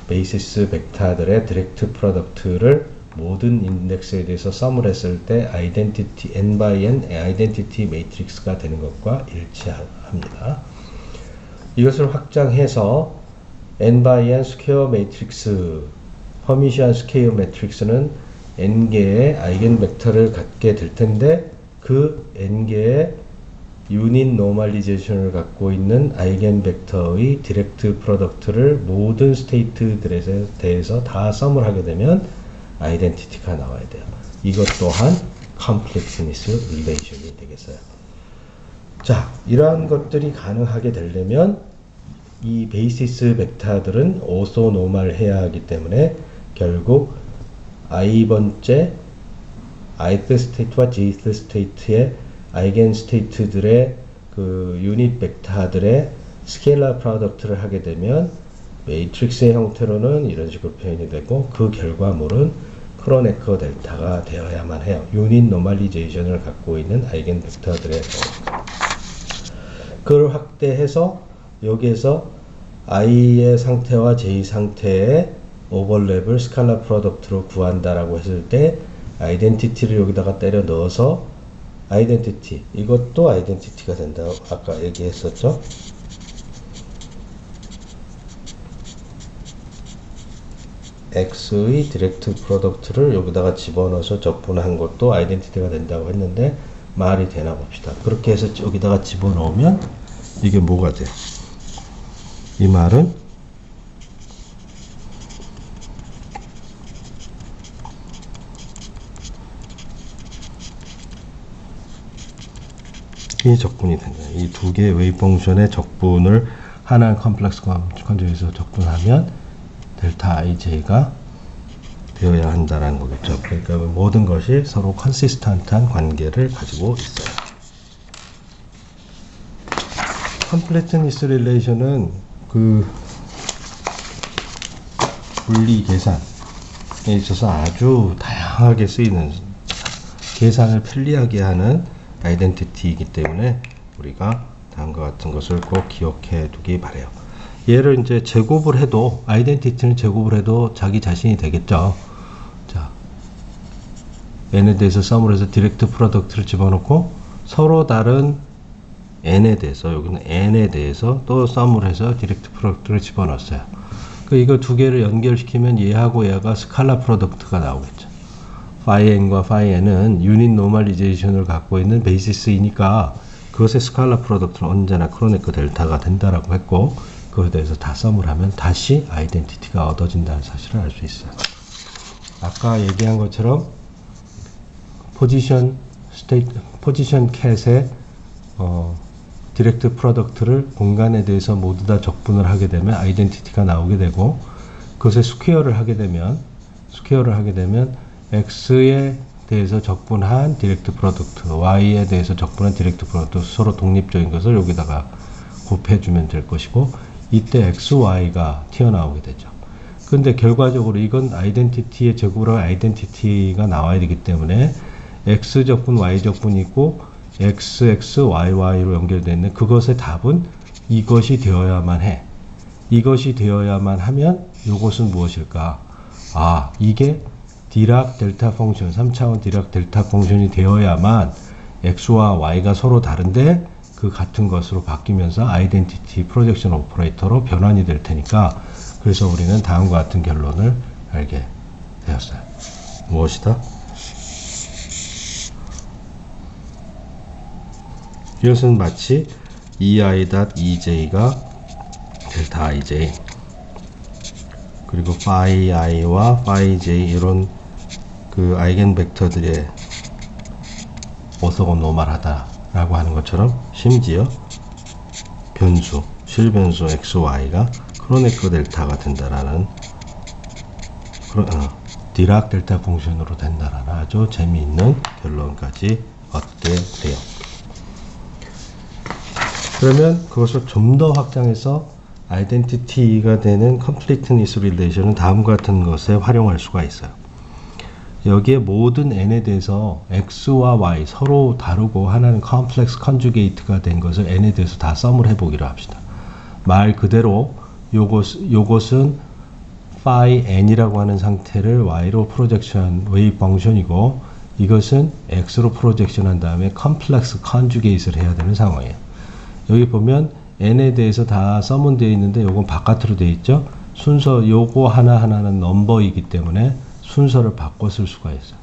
베이시스 벡터들의 디렉트 프로덕트를 모든 인덱스에 대해서 썸을 했을 때 아이덴티티 n by n 아이덴티티 매트릭스가 되는 것과 일치합니다. 이것을 확장해서 n by n 스퀘어 매트릭스 허미시안 스퀘어 매트릭스는 n개의 아이겐 벡터를 갖게 될 텐데 그 n개의 유닛 노멀리제이션을 갖고 있는 아이겐 벡터의 디렉트 프로덕트를 모든 스테이트들에 대해서 다 썸을 하게 되면 아이덴티티가 나와야 돼요. 이것 또한 completeness relation이 되겠어요. 자, 이러한 것들이 가능하게 되려면 이 베이시스 벡터들은 오소노멀 해야 하기 때문에 결국 i번째 ith 스테이트와 jth 스테이트의 아이겐 스테이트들의 그 유닛 벡터들의 스케일러 프로덕트를 하게 되면 매트릭스의 형태로는 이런 식으로 표현이 되고 그 결과물은 크로네커 델타가 되어야만 해요. 유닛 노멀리제이션을 갖고 있는 아이겐 벡터들의 그걸 확대해서 여기에서 i의 상태와 j 상태의 오버랩을 스칼라 프로덕트로 구한다라고 했을 때 아이덴티티를 여기다가 때려 넣어서 아이덴티티 이것도 아이덴티티가 된다고 아까 얘기했었죠. x의 디렉트 프로덕트를 여기다가 집어넣어서 적분한 것도 아이덴티티가 된다고 했는데 말이 되나 봅시다. 그렇게 해서 여기다가 집어넣으면 이게 뭐가 돼요? 이 말은 이 적분이 된다. 이 두 개의 웨이브 펑션의 적분을 하나의 컴플렉스 컨주에서 적분하면 델타 ij가 되어야 한다라는 거겠죠. 그러니까 모든 것이 서로 컨시스턴트한 관계를 가지고 있어요. completeness relation은 그 분리 계산에 있어서 아주 다양하게 쓰이는 계산을 편리하게 하는 아이덴티티이기 때문에 우리가 다음과 같은 것을 꼭 기억해 두기 바래요. 얘를 이제 제곱을 해도 아이덴티티는 제곱을 해도 자기 자신이 되겠죠. 자, n에 대해서 썸을 해서 디렉트 프로덕트를 집어넣고 서로 다른 n에 대해서 여기는 n에 대해서 또 썸을 해서 디렉트 프로덕트를 집어넣었어요. 이거 두 개를 연결시키면 얘하고 얘가 스칼라 프로덕트가 나오겠죠. phi n과 phi n은 유닛 노멀리제이션을 갖고 있는 베이시스이니까 그것의 스칼라 프로덕트는 언제나 크로네커 델타가 된다라고 했고 그거에 대해서 다 썸을 하면 다시 아이덴티티가 얻어진다는 사실을 알 수 있어요. 아까 얘기한 것처럼 포지션 캣의 디렉트 프로덕트를 공간에 대해서 모두 다 적분을 하게 되면 아이덴티티가 나오게 되고 그것의 스퀘어를 하게 되면 x에 대해서 적분한 디렉트 프로덕트, y에 대해서 적분한 디렉트 프로덕트 서로 독립적인 것을 여기다가 곱해주면 될 것이고 이때 x, y가 튀어나오게 되죠. 근데 결과적으로 이건 아이덴티티의 제곱으로 아이덴티티가 나와야 되기 때문에 x 적분, y 적분이 있고 x, x, y, y로 연결되어 있는 그것의 답은 이것이 되어야만 해. 이것이 되어야만 하면 이것은 무엇일까? 아, 이게 디락 델타 펑션, 3차원 디락 델타 펑션이 되어야만 x와 y가 서로 다른데 그 같은 것으로 바뀌면서 아이덴티티 프로젝션 오퍼레이터로 변환이 될 테니까 그래서 우리는 다음과 같은 결론을 알게 되었어요. 무엇이다? 이것은 마치 ei.ej가 델타 ij 그리고 phi i와 phi j 이런 그 아이겐 벡터들의 오소고노멀하다라고 하는 것처럼 심지어 변수, 실변수 xy가 크로네커 델타가 된다라는 디락 델타 펑션으로 된다라는 아주 재미있는 결론까지 얻게 돼요. 그러면 그것을 좀 더 확장해서 아이덴티티가 되는 completeness relation은 다음과 같은 것에 활용할 수가 있어요. 여기에 모든 n에 대해서 x와 y 서로 다르고 하나는 컴플렉스 컨주게이트가 된 것을 n에 대해서 다 썸을 해보기로 합시다. 말 그대로 요것은 phi n이라고 하는 상태를 y로 프로젝션 웨이브 펑션이고 이것은 x로 프로젝션한 다음에 컴플렉스 컨주게이트를 해야 되는 상황이에요. 여기 보면 n에 대해서 다 썸은 되어 있는데 요건 바깥으로 되어 있죠. 순서 요거 하나하나는 넘버이기 때문에 순서를 바꿔 쓸 수가 있어요.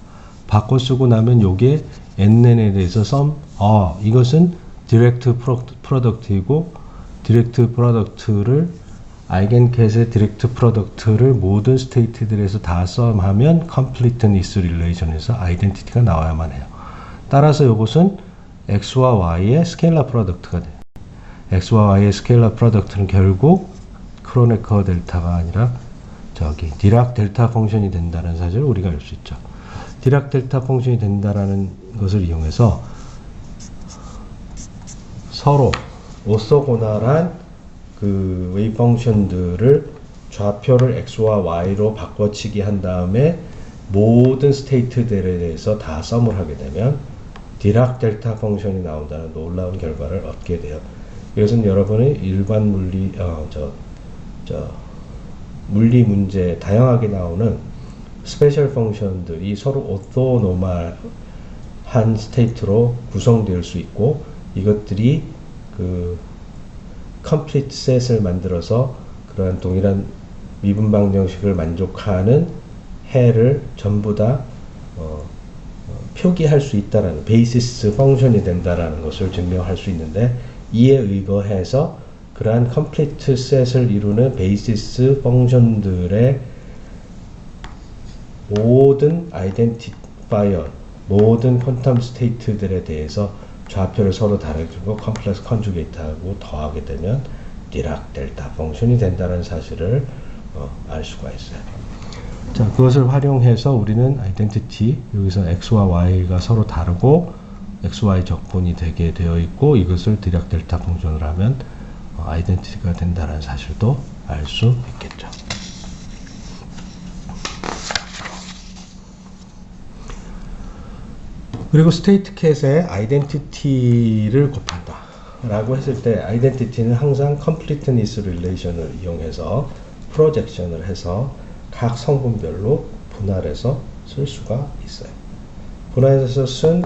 바꿔 쓰고 나면 요게 nn에 대해서 썸, 이것은 디렉트 프로덕트이고 디렉트 프로덕트를 아이겐캣의 디렉트 프로덕트를 모든 스테이트들에서 다 썸하면 completeness relation에서 아이덴티티가 나와야만 해요. 따라서 요것은 x와 y의 스케일러 프로덕트가 돼요. x와 y의 스케일러 프로덕트는 결국 크로네커 델타가 아니라 디락 델타 펑션이 된다는 사실을 우리가 알 수 있죠. 디락 델타 펑션이 된다라는 것을 이용해서 서로 오소고널한 그 웨이브 펑션들을 좌표를 x와 y로 바꿔치기 한 다음에 모든 스테이트들에 대해서 다 썸을 하게 되면 디락 델타 펑션이 나온다는 놀라운 결과를 얻게 돼요. 이것은 여러분의 일반 물리 문제 다양하게 나오는 스페셜 펑션들이 서로 오토노멀한 스테이트로 구성될 수 있고 이것들이 그 컴플리트 셋을 만들어서 그러한 동일한 미분 방정식을 만족하는 해를 전부 다 표기할 수 있다라는 베이시스 펑션이 된다라는 것을 증명할 수 있는데 이에 의거해서 그러한 컴플리트 셋을 이루는 베이시스 펑션들의 모든 아이덴티파이어, 모든 퀀텀 스테이트들에 대해서 좌표를 서로 다르고 컴플렉스 컨주게이트하고 더하게 되면 디락 델타 펑션이 된다는 사실을 알 수가 있어요. 자, 그것을 활용해서 우리는 아이덴티티, 여기서 x와 y가 서로 다르고 xy 적분이 되게 되어 있고 이것을 디락 델타 펑션을 하면 아이덴티티가 된다는 사실도 알 수 있겠죠. 그리고 스테이트 캣의 아이덴티티를 곱한다 라고 했을 때 아이덴티티는 항상 completeness relation을 이용해서 프로젝션을 해서 각 성분별로 분할해서 쓸 수가 있어요. 분할해서 쓰는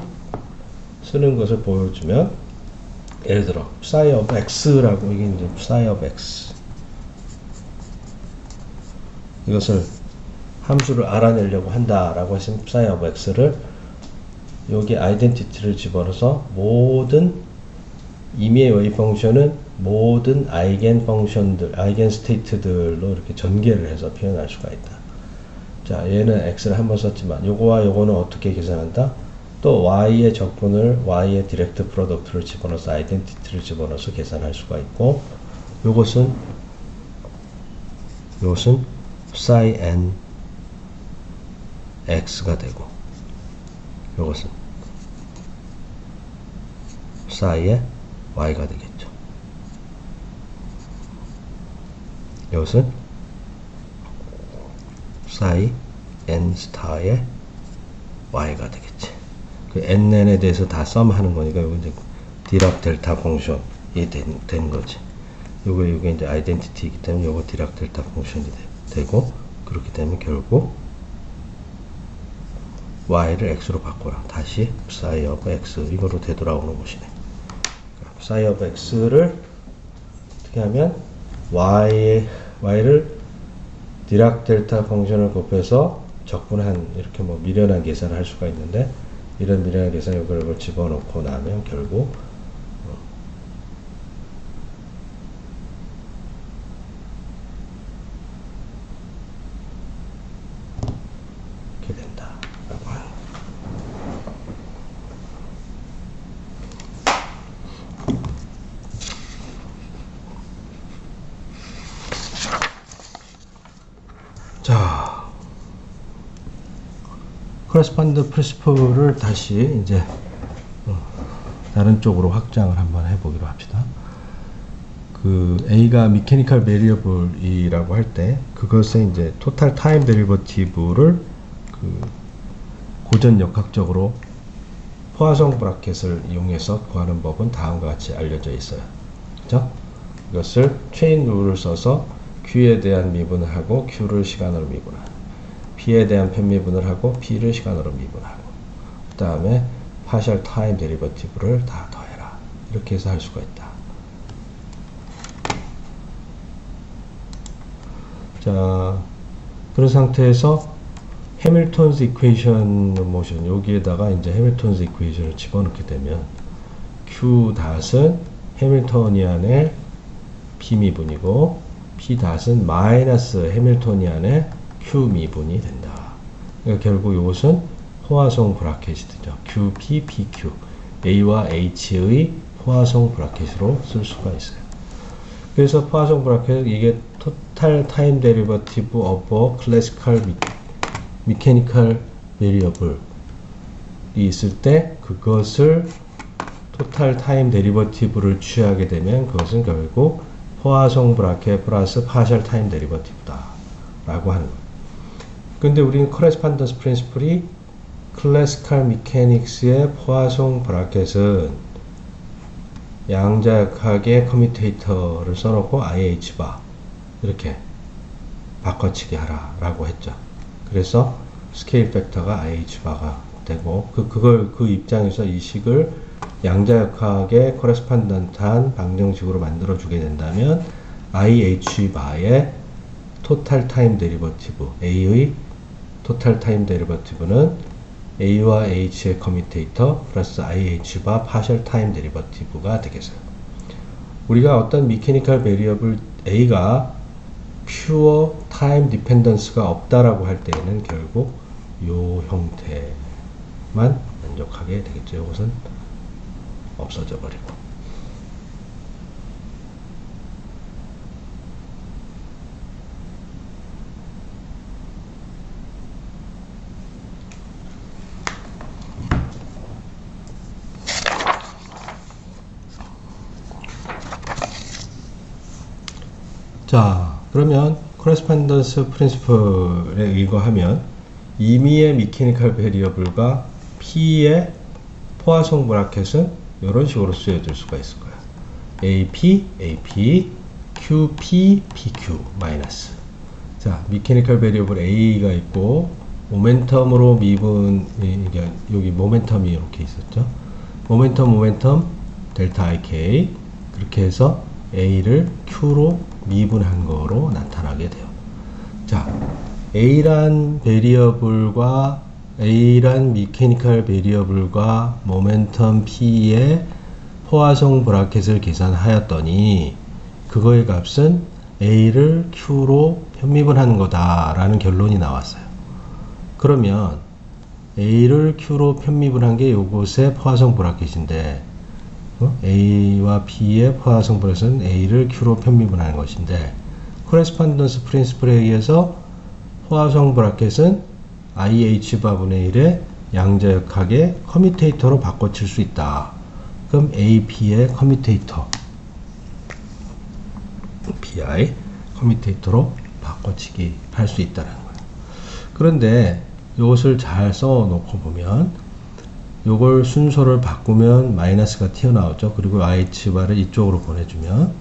것을 보여주면 예를 들어 psi of x라고 이게 이제 psi of x 이것을 함수를 알아내려고 한다라고 했으면 psi of x를 여기 아이덴티티를 집어넣어서 모든 임의의 웨이브 펑션은 모든 아이겐 펑션들, 아이겐 스테이트들로 이렇게 전개를 해서 표현할 수가 있다. 자, 얘는 x를 한번 썼지만 요거와 요거는 어떻게 계산한다? 또 y의 적분을 y의 디렉트 프로덕트를 집어넣어서 아이덴티티를 집어넣어서 계산할 수가 있고 요것은 psi n x가 되고 요것은 psi의 y가 되겠죠. 이것은 psi n 스타의 y가 되겠지. 그 nn에 대해서 다 썸하는 거니까 이거 이제 디락 델타 펑션이 된 거지. 요게 이제 아이덴티티이기 때문에 요거 디락 델타 펑션이 되고 그렇게 되면 결국 y를 x로 바꿔라. 다시 psi of x 이거로 되돌아오는 것이네. psi of x를 어떻게 하면 y를 디락 델타 펑션을 곱해서 적분한 이렇게 뭐 미련한 계산을 할 수가 있는데 이런 미련한 계산 이걸 집어넣고 나면 결국 이렇게 된다라고 하는 거예요. 자, 커레스펀드 프린시플을 다시 이제 다른 쪽으로 확장을 한번 해보기로 합시다. 그 A가 미케니컬 베리어블이라고 할 때 그것의 이제 토탈 타임 데리버티브를 그 고전 역학적으로 포화성 브라켓을 이용해서 구하는 법은 다음과 같이 알려져 있어요. 그죠? 이것을 체인 룰을 써서 Q에 대한 미분을 하고 Q를 시간으로 미분하고 P에 대한 편미분을 하고 P를 시간으로 미분하고 그 다음에 파셜 타임 데리버티브를 다 더해라. 이렇게 해서 할 수가 있다. 자, 그런 상태에서 해밀턴스 이퀘이션 모션 여기에다가 이제 해밀턴스 이퀘이션을 집어넣게 되면 Q 닷은 해밀토니안의 P 미분이고 P 닷은 마이너스 해밀토니안의 Q 미분이 된다. 그러니까 결국 이것은 포화성 브라켓이 되죠. QP, PQ, A와 H의 포화성 브라켓으로 쓸 수가 있어요. 그래서 포화성 브라켓 이게 토탈 타임 데리버티브 오버 클래시컬 미케니컬 베리어블이 있을 때 그것을 토탈 타임 데리버티브를 취하게 되면 그것은 결국 포화성 브라켓 플러스 파셜 타임 데리버티브다 라고 하는 거예요. 근데 우리는 커레스펀던스 프린시플이 클래시컬 미케닉스의 포화성 브라켓은 양자역학의 커뮤테이터를 써놓고 IH바 이렇게 바꿔치기 하라 라고 했죠. 그래서 스케일 팩터가 IH바가 되고 그 입장에서 이 식을 양자역학의 코레스펀던트한 방정식으로 만들어 주게 된다면 IH바의 토탈 타임 데리버티브 A의 토탈 타임 데리버티브는 A와 H의 커뮤테이터 플러스 IH바 파셜 타임 데리버티브가 되겠어요. 우리가 어떤 미케니컬 베리어블 A가 퓨어 타임 디펜던스가 없다라고 할 때에는 결국 이 형태만 만족하게 되겠죠. 이것은 없어져 버리고. 자, 그러면 코레스펀던스 프린시플에 의거하면 임의의 미케니컬 베리어블과 P의 포화성 브라켓은 이런 식으로 쓰여질 수가 있을 거예요. AP, AP, QP, PQ 마이너스. 자, 미케니컬 베리어블 A가 있고 모멘텀으로 미분 여기 모멘텀이 이렇게 있었죠. 모멘텀 델타 IK 그렇게 해서 A를 Q로 미분한 거로 나타나게 돼요. 자, A란 베리어블과 A란 미케니컬 베리어블과 모멘텀 P의 포화성 브라켓을 계산하였더니 그거의 값은 A를 Q로 편미분한 거다라는 결론이 나왔어요. 그러면 A를 Q로 편미분한 게 요것의 포화성 브라켓인데 A와 B의 포화성 브라켓은 A를 Q로 편미분하는 것인데 코레스펀던스 프린시플에 의해서 포화성 브라켓은 IH바분의 1의 양자역학의 커뮤테이터로 바꿔칠 수 있다. 그럼 AP의 커뮤테이터 PI 커뮤테이터로 바꿔치기 할 수 있다는 거예요. 그런데 이것을 잘 써놓고 보면 요걸 순서를 바꾸면 마이너스가 튀어나오죠. 그리고 IH바를 이쪽으로 보내주면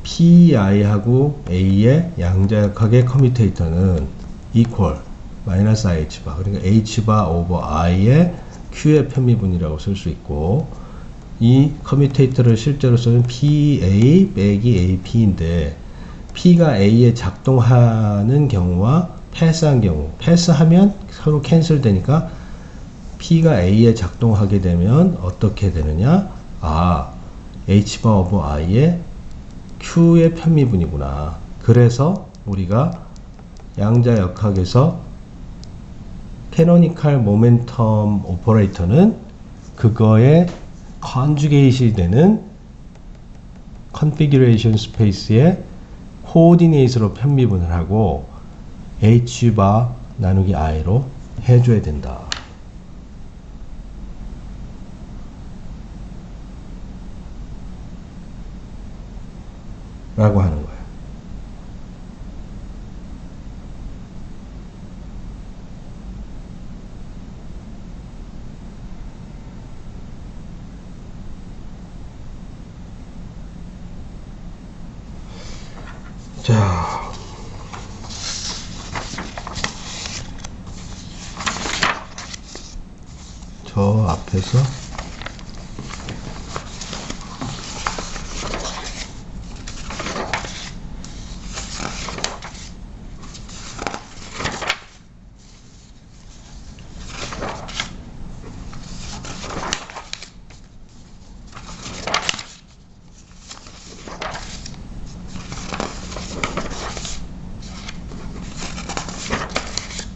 PI하고 A의 양자역학의 커뮤테이터는 equal 마이너스 IH바 그러니까 H바 오버 I의 Q의 편미분이라고 쓸 수 있고 이 커뮤테이터를 실제로 쓰는 PA 빼기 AP인데 P가 A에 작동하는 경우와 패스한 경우, 패스하면 서로 캔슬 되니까 P가 A에 작동하게 되면 어떻게 되느냐? H바 오브 I의 Q의 편미분이구나. 그래서 우리가 양자역학에서 캐노니컬 모멘텀 오퍼레이터는 그거에 컨주게이션이 되는 컨피규레이션 스페이스의 코오디네이트로 편미분을 하고 H바 나누기 I로 해줘야 된다. 라고 하는 거예요. 자, 저 앞에서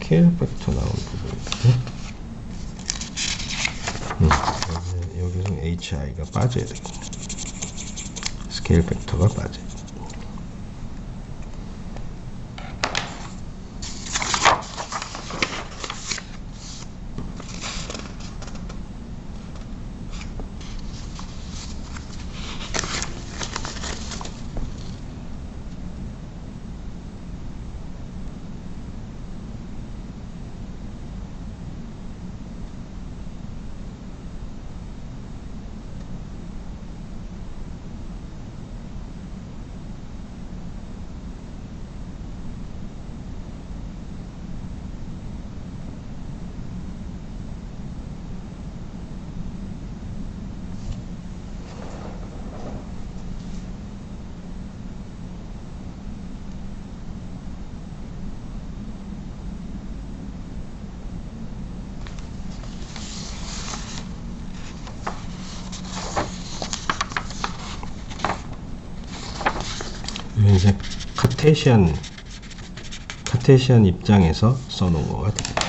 스케일 벡터 나온 부분인데 여기서 HI가 빠져야 되겠네. 스케일 벡터가 빠져야 돼. 이제 카테시안 입장에서 써놓은 거가 됩니다.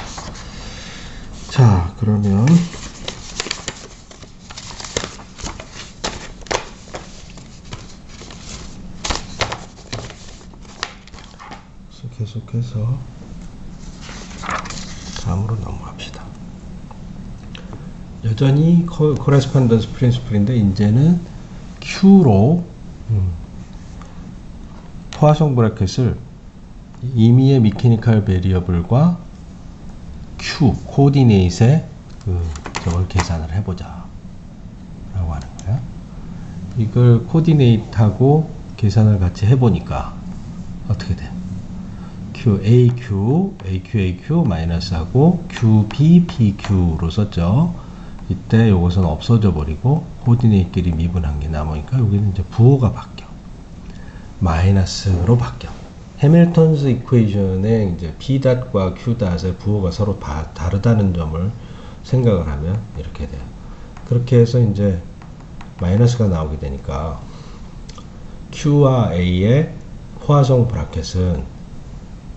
자, 그러면 계속해서 다음으로 넘어갑시다. 여전히 코레스폰던스 프린시플인데 이제는 Q로 포화성 브래켓을 임의의 미케니컬 베리어블과 Q 코디네이트의 저걸 계산을 해보자 라고 하는 거야. 이걸 코디네이트하고 계산을 같이 해보니까 어떻게 돼? AQ 마이너스하고 QB, PQ로 썼죠. 이때 요것은 없어져 버리고 코디네이트끼리 미분한 게 남으니까 여기는 이제 부호가 바뀌어. 마이너스로 바뀌어. 해밀턴스 이퀘이션의 이제 P.과 Q.의 부호가 서로 다르다는 점을 생각을 하면 이렇게 돼요. 그렇게 해서 이제 마이너스가 나오게 되니까 Q와 A의 포화성 브래켓은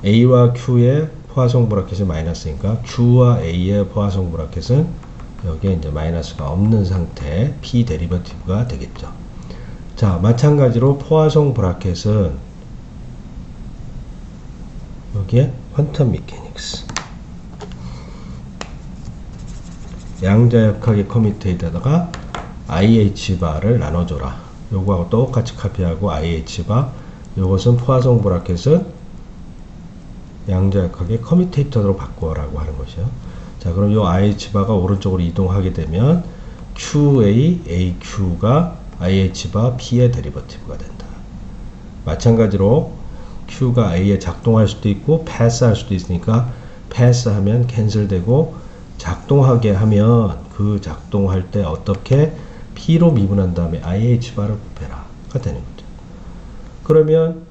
A와 Q의 포화성 브래켓이 마이너스니까 Q와 A의 포화성 브래켓은 여기에 이제 마이너스가 없는 상태의 P 데리버티브가 되겠죠. 자, 마찬가지로 포화성 브래켓은 여기에 퀀텀 미케닉스 양자역학의 커뮤테이터에다가 IH바를 나눠줘라. 요거하고 똑같이 카피하고 IH바, 요것은 포화성 브래켓은 양자역학의 커뮤테이터로 바꿔라고 하는 것이요. 자, 그럼 요 IH바가 오른쪽으로 이동하게 되면 QA, AQ가 IH바 P의 데리버티브가 된다. 마찬가지로 Q가 A에 작동할 수도 있고 패스할 수도 있으니까 패스하면 캔슬되고 작동하게 하면 그 작동할 때 어떻게 P로 미분한 다음에 IH바를 곱해라 가 되는 거죠. 그러면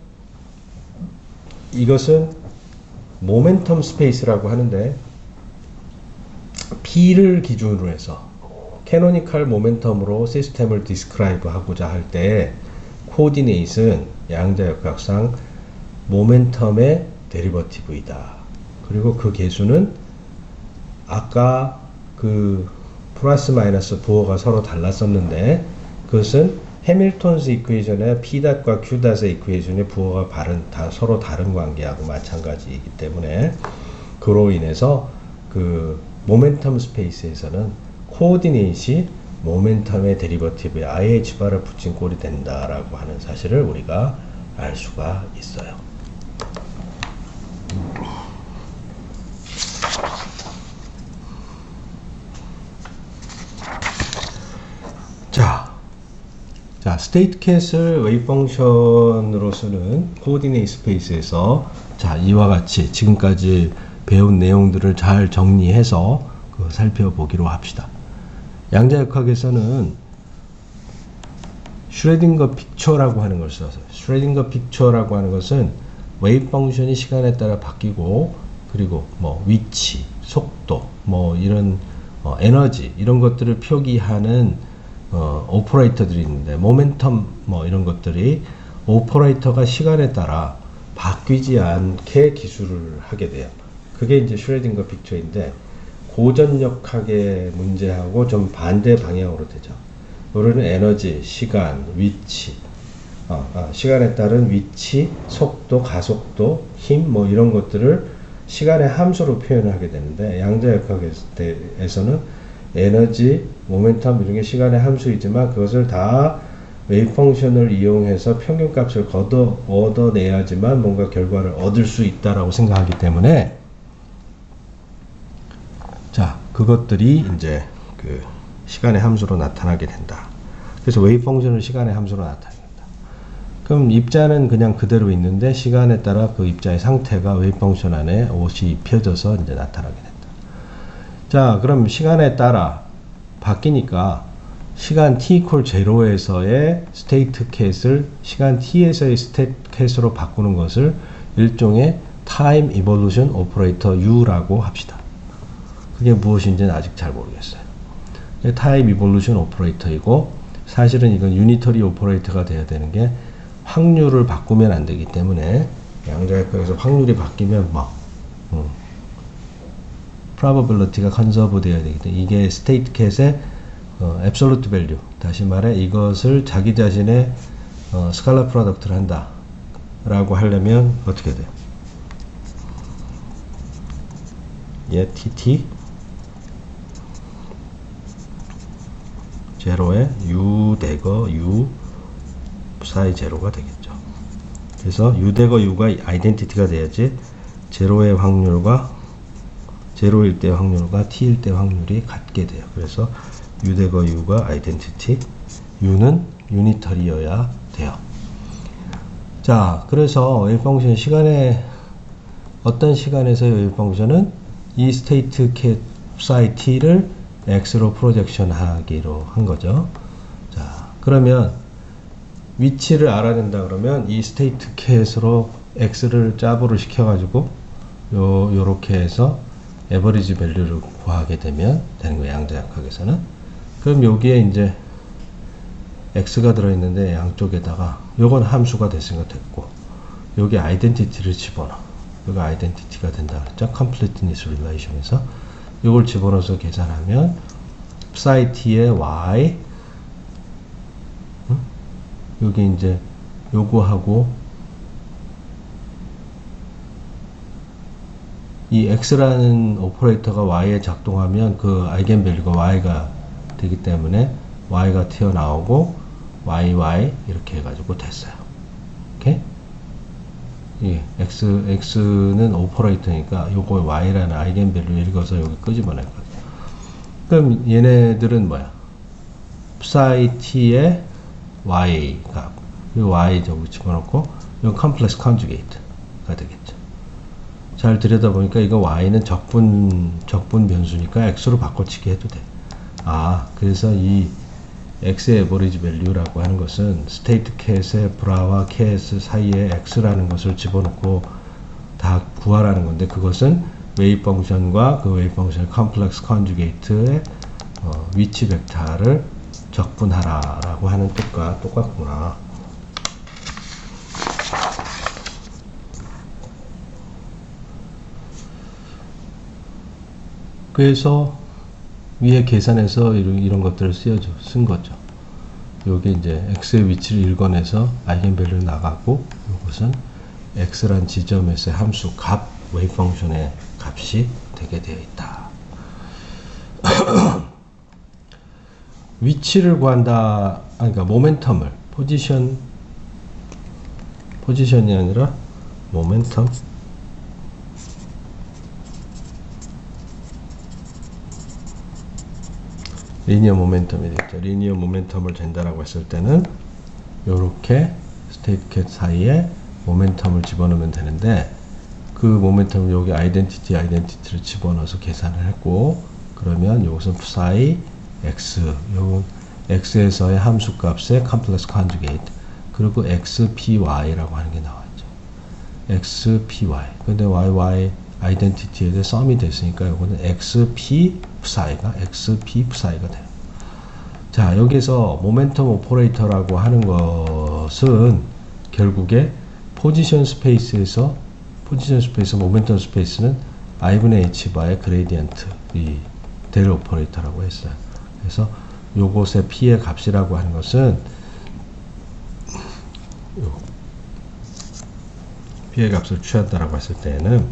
이것은 모멘텀 스페이스라고 하는데 P를 기준으로 해서 캐노니컬 모멘텀으로 시스템을 디스크라이브 하고자 할 때 코디네이트는 양자역학상 모멘텀의 데리버티브이다. 그리고 그 계수는 아까 그 플러스 마이너스 부호가 서로 달랐었는데 그것은 해밀턴스 이퀘이션의 P.과 Q.의 이퀘이션의 부호가 서로 다른 관계하고 마찬가지이기 때문에 그로 인해서 그 모멘텀 스페이스에서는 코디네이트이 모멘텀의 데리버티브에 IH바를 붙인 꼴이 된다라고 하는 사실을 우리가 알 수가 있어요. 자, 스테이트 캣을 웨이브 펑션으로서는 코디네이트 스페이스에서 자, 이와 같이 지금까지 배운 내용들을 잘 정리해서 살펴보기로 합시다. 양자역학에서는 슈레딩거 픽처라고 하는 걸 써서 슈레딩거 픽처라고 하는 것은 웨이브 펑션이 시간에 따라 바뀌고 그리고 뭐 위치, 속도, 뭐 이런 에너지 이런 것들을 표기하는 오퍼레이터들이 있는데 모멘텀 뭐 이런 것들이 오퍼레이터가 시간에 따라 바뀌지 않게 기술을 하게 돼요. 그게 이제 슈레딩거 픽처인데 고전역학의 문제하고 좀 반대 방향으로 되죠. 우리는 에너지, 시간, 위치, 시간에 따른 위치, 속도, 가속도, 힘 뭐 이런 것들을 시간의 함수로 표현을 하게 되는데 양자역학에서는 에너지, 모멘텀 이런 게 시간의 함수이지만 그것을 다 웨이브 펑션을 이용해서 평균값을 얻어내야지만 뭔가 결과를 얻을 수 있다라고 생각하기 때문에 자, 그것들이 이제 그 시간의 함수로 나타나게 된다. 그래서 웨이브 펑션을 시간의 함수로 나타낸다. 그럼 입자는 그냥 그대로 있는데 시간에 따라 그 입자의 상태가 웨이브 펑션 안에 옷이 입혀져서 이제 나타나게 된다. 자, 그럼 시간에 따라 바뀌니까 시간 t=0에서의 스테이트 캣을 시간 t에서의 스테이트 캣으로 바꾸는 것을 일종의 타임 이볼루션 오퍼레이터 U라고 합시다. 그게 무엇인지는 아직 잘 모르겠어요. 타임 이볼루션 오퍼레이터이고 사실은 이건 유니터리 오퍼레이터가 돼야 되는 게 확률을 바꾸면 안 되기 때문에 양자역학에서 확률이 바뀌면 probability가 컨서브 되어야 되기 때문에 이게 스테이트 캣의 absolute value, 다시 말해 이것을 자기 자신의 스칼라 프로덕트를 한다 라고 하려면 어떻게 돼요? tt 제로에 u 대거 u psi 제로가 되겠죠. 그래서 u 대거 u가 아이덴티티가 돼야지 제로의 확률과 제로일 때 확률과 t일 때 확률이 같게 돼요. 그래서 u 대거 u가 아이덴티티, u는 유니터리여야 돼요. 자, 그래서 웨이브 펑션 시간에 어떤 시간에서의 웨이브 펑션은 이 스테이트 캣 psi t를 x로 프로젝션 하기로 한 거죠. 자, 그러면 위치를 알아낸다 그러면 이 스테이트 캣으로 x를 짭으로 시켜가지고 요렇게 해서 에버리지 밸류를 구하게 되면 되는 거예요. 양자역학에서는. 그럼 여기에 이제 x가 들어있는데 양쪽에다가 요건 함수가 됐으니까 됐고 여기 아이덴티티를 집어넣어. 여기 아이덴티티가 된다 그랬죠. completeness relation에서 요걸 집어넣어서 계산하면 psi t의 y 여기 이제 요거하고 이 x라는 오퍼레이터가 y에 작동하면 그 아이겐 밸류가 y가 되기 때문에 y가 튀어나오고 yy 이렇게 해가지고 됐어요. 오케이? 예, x는 오퍼레이터니까 요거 y라는 아이겐 밸류 읽어서 여기 끄집어낼 거예요. 그럼 얘네들은 뭐야? psi t의 y 값, 이 y 저기 집어넣고 요 컴플렉스 컨주게이트가 되겠죠. 잘 들여다보니까 이거 y는 적분 변수니까 x로 바꿔치기 해도 돼. 아, 그래서 이 x의 에버리지 밸류라고 하는 것은 스테이트 캣의 브라와 캣 사이에 x라는 것을 집어넣고 다 구하라는 건데, 그것은 웨이브 펑션과 그 웨이브 펑션의 컴플렉스 컨주게이트의 위치 벡터를 적분하라 라고 하는 뜻과 똑같구나. 그래서 위에 계산해서 이런 것들을 쓴 거죠. 여기 이제 x의 위치를 읽어내서 아이겐밸류 나가고, 이것은 x란 지점에서의 함수 값, 웨이브 펑션의 값이 되게 되어 있다. 위치를 구한다. 그러니까 모멘텀을, 포지션이 아니라 모멘텀. 리니어 모멘텀이 되죠. 리니어 모멘텀을 잰다라고 했을 때는 이렇게 스테이트 캣 사이에 모멘텀을 집어넣으면 되는데, 그 모멘텀을 여기 아이덴티티를 집어넣어서 계산을 했고, 그러면 이것은 psi x, 요건 x에서의 함수 값의 컴플렉스 컨주게이트, 그리고 xpy라고 하는 게 나왔죠. xpy. 근데 yy 아이덴티티에 대해 썸이 됐으니까 이거는 xp psi가 돼요. 자, 여기서 모멘텀 오퍼레이터라고 하는 것은 결국에 포지션 스페이스에서 모멘텀 스페이스는 i분의 h 바의 그레디언트, 이 델 오퍼레이터라고 했어요. 그래서 요것의 p의 값이라고 하는 것은, p의 값을 취한다라고 했을 때는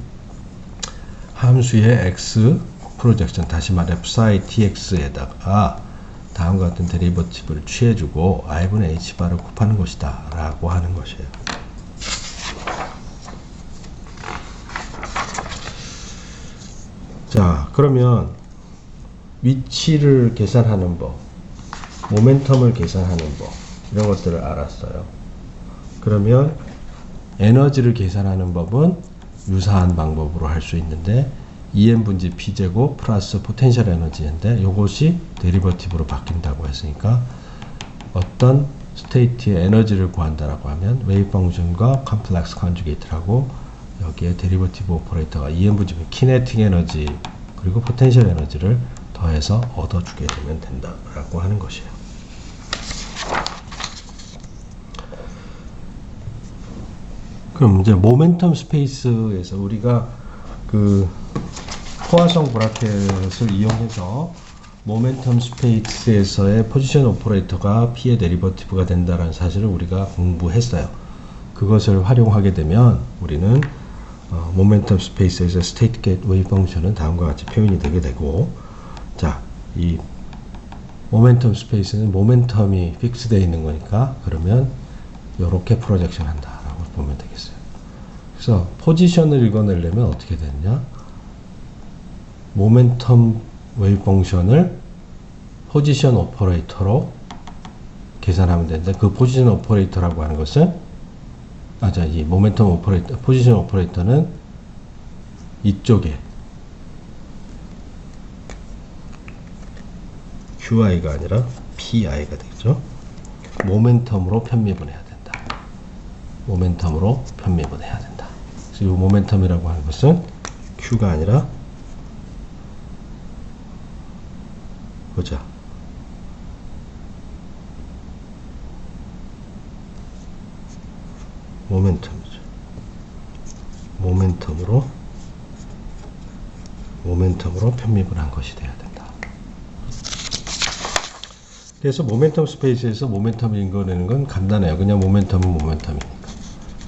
함수의 x 프로젝션, 다시 말해 psi tx에다가 다음과 같은 데리버티브를 취해주고 i분의 h 바를 곱하는 것이다 라고 하는 것이에요. 자, 그러면 위치를 계산하는 법, 모멘텀을 계산하는 법, 이런 것들을 알았어요. 그러면 에너지를 계산하는 법은 유사한 방법으로 할 수 있는데, EM 분지 P제곱 플러스 포텐셜 에너지인데, 이것이 데리버티브로 바뀐다고 했으니까 어떤 스테이트의 에너지를 구한다라고 하면 웨이브 펑션과 컴플렉스 컨주게이트라고, 여기에 데리버티브 오퍼레이터가 EM 분지 키네틱 에너지 그리고 포텐셜 에너지를 더해서 얻어주게 되면 된다라고 하는 것이에요. 그럼 이제 모멘텀 스페이스에서 우리가 그 포화성 브라켓을 이용해서 모멘텀 스페이스에서의 포지션 오퍼레이터가 P의 데리버티브가 된다는 사실을 우리가 공부했어요. 그것을 활용하게 되면 우리는 모멘텀 스페이스에서 스테이트 겟 웨이브 펑션은 다음과 같이 표현이 되게 되고, 자, 이 모멘텀 스페이스는 모멘텀이 픽스되어 있는 거니까, 그러면 이렇게 프로젝션 한다라고 보면 되겠어요. 그래서 포지션을 읽어내려면 어떻게 되느냐, 모멘텀 웨이브 펑션을 포지션 오퍼레이터로 계산하면 되는데, 그 포지션 오퍼레이터라고 하는 것은, 이 모멘텀 오퍼레이터, 포지션 오퍼레이터는 이쪽에 QI가 아니라 PI가 되죠. 모멘텀으로 편미분 해야 된다. 모멘텀으로 편미분 해야 된다. 그래서 이 모멘텀이라고 하는 것은 Q가 아니라, 보자. 모멘텀이죠. 모멘텀으로 편미분한 것이 돼야 된다. 그래서 모멘텀 스페이스에서 모멘텀을 읽어내는 건 간단해요. 그냥 모멘텀은 모멘텀이니까.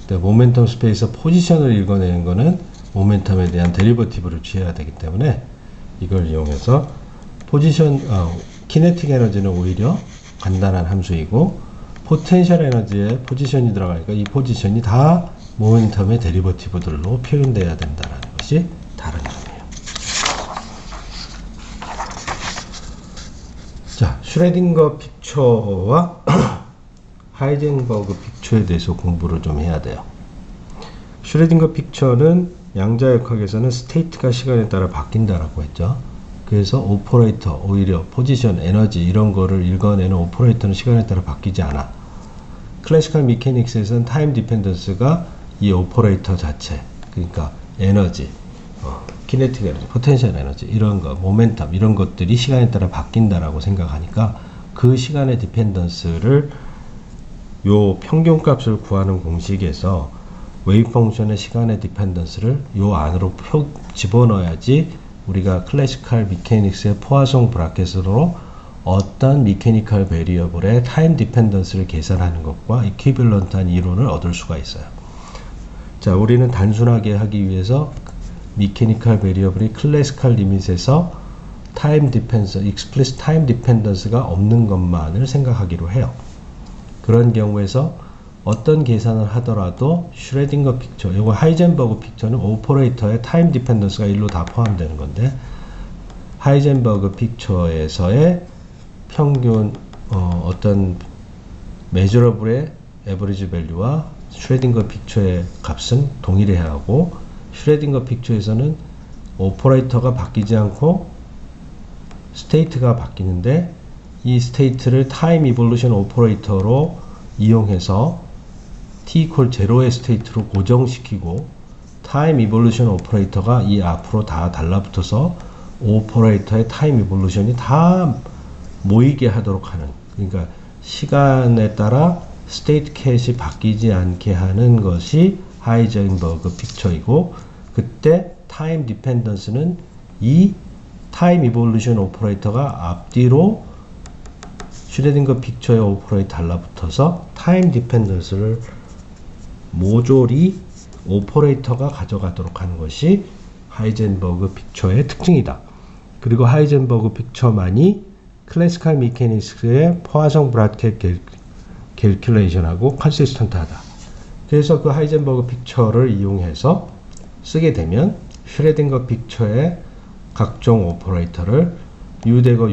근데 모멘텀 스페이스 포지션을 읽어내는 거는 모멘텀에 대한 데리버티브를 취해야 되기 때문에, 이걸 이용해서 키네틱 에너지는 오히려 간단한 함수이고, 포텐셜 에너지에 포지션이 들어가니까 이 포지션이 다 모멘텀의 데리버티브들로 표현돼야 된다는 것이 다른 점이에요. 자, 슈레딩거 픽처와 하이젠버그 픽처에 대해서 공부를 좀 해야 돼요. 슈레딩거 픽처는 양자역학에서는 스테이트가 시간에 따라 바뀐다라고 했죠. 그래서 오퍼레이터, 오히려 포지션, 에너지 이런 거를 읽어내는 오퍼레이터는 시간에 따라 바뀌지 않아. 클래시컬 미케닉스에서는 타임 디펜던스가 이 오퍼레이터 자체, 그러니까 에너지, 키네틱 에너지, 포텐셜 에너지 이런 거, 모멘텀 이런 것들이 시간에 따라 바뀐다라고 생각하니까 그 시간의 디펜던스를 요 평균값을 구하는 공식에서 웨이브 펑션의 시간의 디펜던스를 요 안으로 집어넣어야지 우리가 클래시컬 미케닉스의 포화송 브라켓으로 어떤 미케니컬 베리어블의 타임 디펜던스를 계산하는 것과 이퀴밸런트한 이론을 얻을 수가 있어요. 자, 우리는 단순하게 하기 위해서 미케니컬 베리어블이 클래시컬 리밋에서 타임 디펜던스, 익스플리시트 타임 디펜던스가 없는 것만을 생각하기로 해요. 그런 경우에서 어떤 계산을 하더라도 슈레딩거 픽처, 이거 하이젠버그 픽처는 오퍼레이터의 타임 디펜던스가 일로 다 포함되는 건데, 하이젠버그 픽처에서의 평균 어떤 메저러블의 에버리지 밸류와 슈레딩거 픽처의 값은 동일해야 하고, 슈레딩거 픽처에서는 오퍼레이터가 바뀌지 않고 스테이트가 바뀌는데, 이 스테이트를 타임 이볼루션 오퍼레이터로 이용해서 t equal 0의 스테이트로 고정시키고, 타임 이볼루션 오퍼레이터가 이 앞으로 다 달라붙어서 오퍼레이터의 타임 이볼루션이 다 모이게 하도록 하는, 그러니까 시간에 따라 스테이트 캣이 바뀌지 않게 하는 것이 하이젠버그 픽처이고, 그때 타임 디펜던스는 이 타임 이볼루션 오퍼레이터가 앞뒤로 슈레딩거 픽처의 오퍼레이터 달라붙어서 타임 디펜던스를 모조리 오퍼레이터가 가져가도록 하는 것이 하이젠버그 픽처의 특징이다. 그리고 하이젠버그 픽처만이 클래시컬 미케닉스의 포화송 브라켓 캘큘레이션하고 컨시스턴트하다. 그래서 그 하이젠버그 픽처를 이용해서 쓰게 되면 슈레딩거 픽처의 각종 오퍼레이터를 U 대거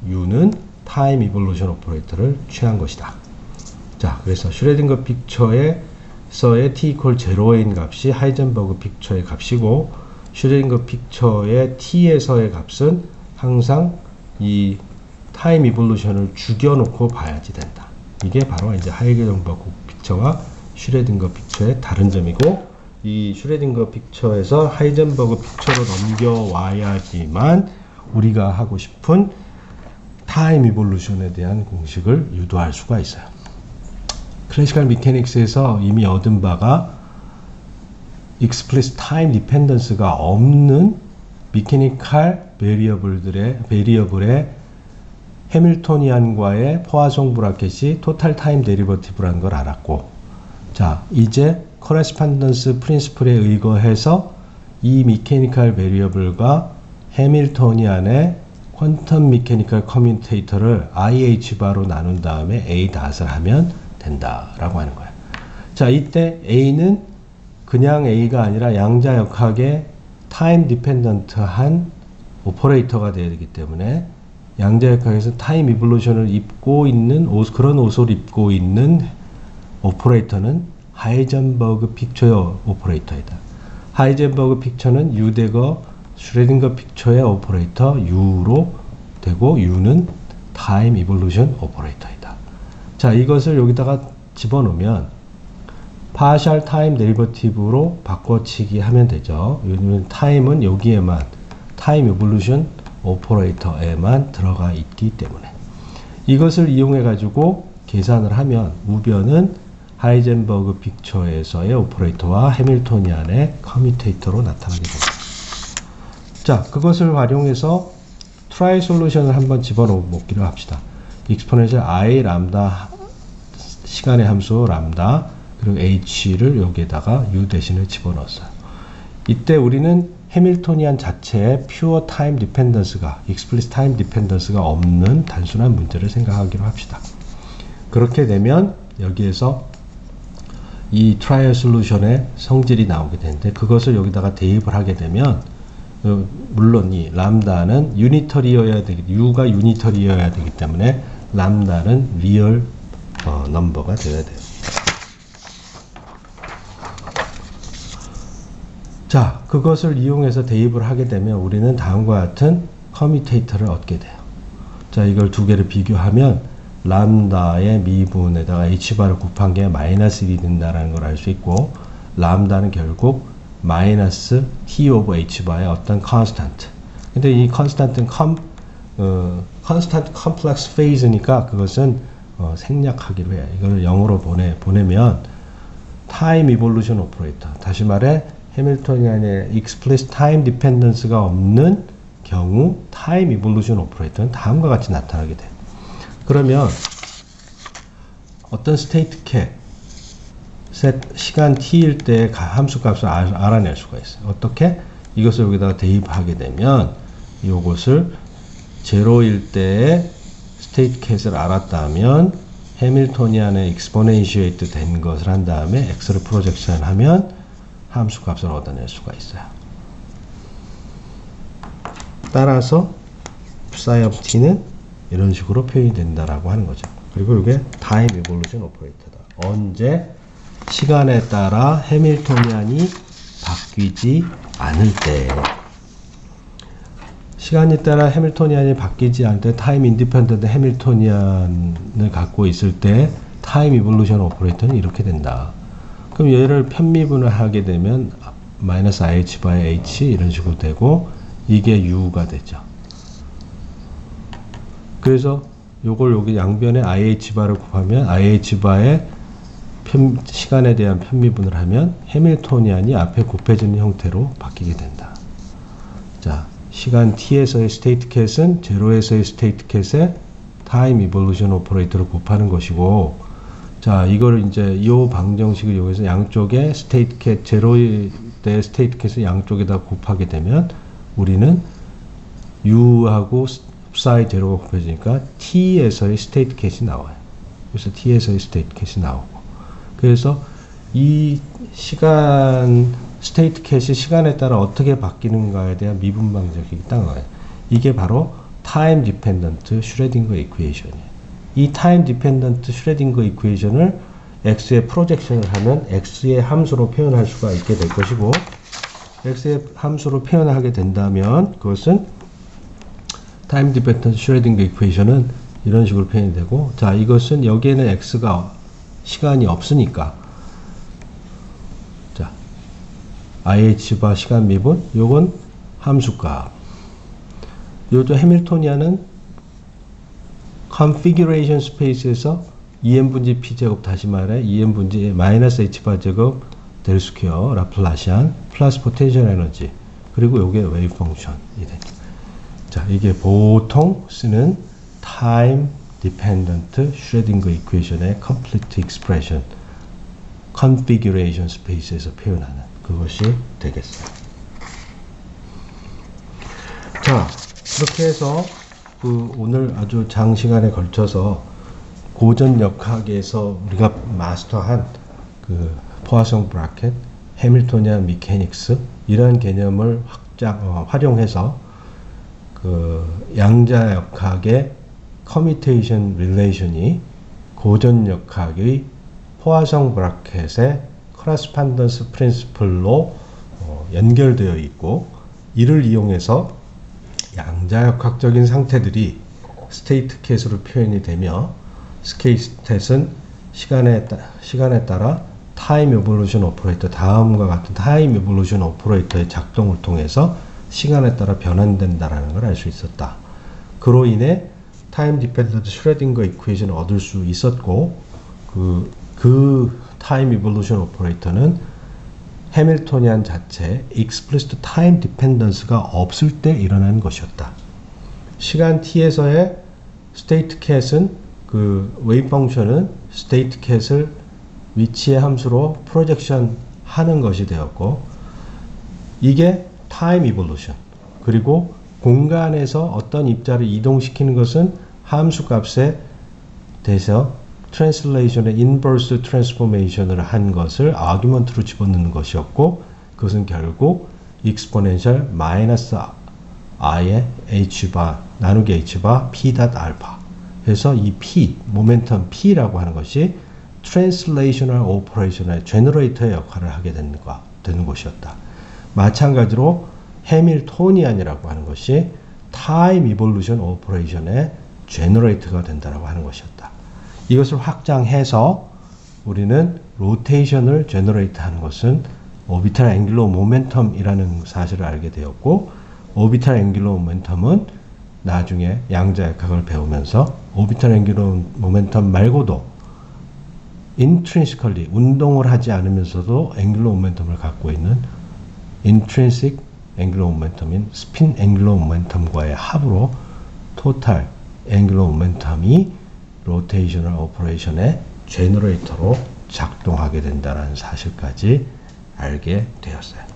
U는 타임 이볼루션 오퍼레이터를 취한 것이다. 자, 그래서 슈레딩거 픽처에서의 t equal 0인 값이 하이젠버그 픽처의 값이고, 슈레딩거 픽처의 t에서의 값은 항상 이 타임 이볼루션을 죽여놓고 봐야지 된다. 이게 바로 이제 하이젠버그 픽처와 슈레딩거 픽처의 다른 점이고, 이 슈레딩거 픽처에서 하이젠버그 픽처로 넘겨와야지만 우리가 하고 싶은 타임 이볼루션에 대한 공식을 유도할 수가 있어요. 클래시컬 미케닉스에서 이미 얻은 바가 explicit time dependence가 없는 미케니컬 베리어블의 해밀토니안과의 포화송 브라켓이 토탈 타임 데리버티브라는 걸 알았고, 자, 이제 커레스판던스 프린시플에 의거해서 이 미케니컬 베리어블과 해밀토니안의 퀀텀 미케니컬 커뮤테이터를 IH바로 나눈 다음에 A 닷을 하면 된다라고 하는 거야. 자, 이때 A는 그냥 A가 아니라 양자역학의 타임 디펜던트한 오퍼레이터가 되어야 되기 때문에, 양자역학에서 타임 이볼루션을 입고 있는 그런 옷을 입고 있는 오퍼레이터는 하이젠버그 픽처의 오퍼레이터이다. 하이젠버그 픽처는 U 대거 슈레딩거 픽처의 오퍼레이터 U로 되고, U는 타임 이볼루션 오퍼레이터이다. 자, 이것을 여기다가 집어넣으면 파셜 타임 데리버티브로 바꿔치기 하면 되죠. 왜냐면 타임은 여기에만, 타임 이볼루션 오퍼레이터에만 들어가 있기 때문에. 이것을 이용해 가지고 계산을 하면 우변은 하이젠버그 픽처에서의 오퍼레이터와 해밀토니안의 커뮤테이터로 나타나게 됩니다. 자, 그것을 활용해서 트라이 솔루션을 한번 집어넣기로 합시다. 익스포넨셜 I 람다 시간의 함수 람다 그리고 h를 여기에다가 u 대신에 집어넣었어요. 이때 우리는 해밀토니안 자체의 퓨어 타임 디펜던스가, 익스플리시트 타임 디펜던스가 없는 단순한 문제를 생각하기로 합시다. 그렇게 되면 여기에서 이 트라이얼 솔루션의 성질이 나오게 되는데, 그것을 여기다가 대입을 하게 되면, 물론 이 람다는 유니터리여야 되기, U가 유니터리여야 되기 때문에 람다는 리얼 넘버가 되어야 돼요. 자, 그것을 이용해서 대입을 하게 되면 우리는 다음과 같은 커뮤테이터를 얻게 돼요. 자, 이걸 두 개를 비교하면 람다의 미분에다가 h바를 곱한 게 마이너스 1이 된다는 걸 알 수 있고, 람다는 결국 마이너스 t 오브 h 바의 어떤 컨스탄트. 근데 이 컨스탄트는 컨스탄트 컴플렉스 페이즈니까 그것은 생략하기로 해요. 이걸 0으로 보내면 타임 이볼루션 오퍼레이터. 다시 말해 해밀토니안의 explicit time dependence가 없는 경우 타임 이볼루션 오퍼레이터는 다음과 같이 나타나게 돼요. 그러면 어떤 스테이트 캣 시간 t일 때 함수 값을 알아낼 수가 있어요. 어떻게? 이것을 여기다가 대입하게 되면 이것을 제로일 때의 스테이트 캣을 알았다면 해밀토니안의 익스포넨시에이트 된 것을 한 다음에 x를 프로젝션 하면 함수 값을 얻어낼 수가 있어요. 따라서 psi of t는 이런 식으로 표현이 된다라고 하는 거죠. 그리고 이게 타임 이볼루션 오퍼레이터다. 언제? 시간에 따라 해밀토니안이 바뀌지 않을 때. 시간에 따라 해밀토니안이 바뀌지 않을 때 타임 인디펜던트 해밀토니안을 갖고 있을 때 타임 이볼루션 오퍼레이터는 이렇게 된다. 그럼 얘를 편미분을 하게 되면 마이너스 IH 바의 H 이런 식으로 되고 이게 U가 되죠. 그래서 요걸 여기 양변에 IH 바를 곱하면 IH 바의 시간에 대한 편미분을 하면 해밀토니안이 앞에 곱해지는 형태로 바뀌게 된다. 자, 시간 t에서의 스테이트 캣은 제로에서의 스테이트 캣의 타임 이볼루션 오퍼레이터를 곱하는 것이고, 자, 이걸 이제 이 방정식을 이용해서 양쪽에 스테이트 캣, 제로일 때 스테이트 캣을 양쪽에다 곱하게 되면 우리는 u하고 psi 제로가 곱해지니까 t에서의 스테이트 캣이 나와요. 그래서 t에서의 스테이트 캣이 나오고, 그래서 이 시간 스테이트 캣이 시간에 따라 어떻게 바뀌는가에 대한 미분 방정식이 딱 나와요. 이게 바로 타임 디펜던트 슈레딩거 이퀘이션이에요. 이 타임 디펜던트 슈레딩거 이퀘이션을 x의 프로젝션을 하면 x의 함수로 표현할 수가 있게 될 것이고, x의 함수로 표현하게 된다면 그것은 타임 디펜던트 슈레딩거 이퀘이션은 이런 식으로 표현이 되고, 자, 이것은 여기에는 x가 시간이 없으니까, 자, IH바 시간 미분, 요건 함수값. 요저 해밀토니안은 configuration space에서 2n분지 p제곱, 다시 말해 2n분지 마이너스 h바 제곱 델 스퀘어 라플라시안 플러스 포텐셜 에너지, 그리고 요게 웨이브 펑션이 돼. 자, 이게 보통 쓰는 타임 디펜던트 슈레딩거 이퀘이션의 complete expression configuration space에서 표현하는 그것이 되겠어요. 자, 그렇게 해서 오늘 아주 장시간에 걸쳐서 고전역학에서 우리가 마스터한 포아송 브라켓, 해밀토니안 미케닉스 이런 개념을 활용해서 양자역학의 커뮤테이션 릴레이션이 고전역학의 포아송 브라켓의 커러스판던스 프린시플로 연결되어 있고, 이를 이용해서 양자역학적인 상태들이 스테이트 캣으로 표현이 되며, 스테이트 캣은 시간에 따라 타임 이볼루션 오퍼레이터, 다음과 같은 타임 이볼루션 오퍼레이터의 작동을 통해서 시간에 따라 변환된다라는 걸 알 수 있었다. 그로 인해 타임 디펜던트 슈레딩거 이퀘이션을 얻을 수 있었고, 그 타임 이볼루션 오퍼레이터는 해밀토니안 자체 explicit time dependence가 없을 때 일어나는 것이었다. 시간 t에서의 스테이트 캣은 웨이브 펑션은 스테이트 캣을 위치의 함수로 프로젝션 하는 것이 되었고, 이게 타임 이볼루션, 그리고 공간에서 어떤 입자를 이동시키는 것은 함수 값에 대해서 트랜슬레이션의 인버스 트랜스포메이션을 한 것을 아규먼트로 집어넣는 것이었고, 그것은 결국 익스포넨셜 마이너스 i의 h바 나누기 h바 p 닷 알파. 그래서 이 p, 모멘텀 p라고 하는 것이 트랜슬레이셔널 오퍼레이션의 제너레이터의 역할을 하게 되는 것이었다. 마찬가지로 해밀토니안이라고 하는 것이 타임 이볼루션 오퍼레이션의 제너레이터가 된다라고 하는 것이었다. 이것을 확장해서 우리는 로테이션을 제너레이트 하는 것은 오비탈 앵귤러 모멘텀이라는 사실을 알게 되었고, 오비탈 앵귤러 모멘텀은 나중에 양자역학을 배우면서 오비탈 앵귤러 모멘텀 말고도 intrinsically 운동을 하지 않으면서도 앵귤러 모멘텀을 갖고 있는 intrinsic 앵귤러 모멘텀인 스핀 앵귤러 모멘텀과의 합으로 토탈 앵귤러 모멘텀이 로테이셔널 오퍼레이션의 제너레이터로 작동하게 된다는 사실까지 알게 되었어요.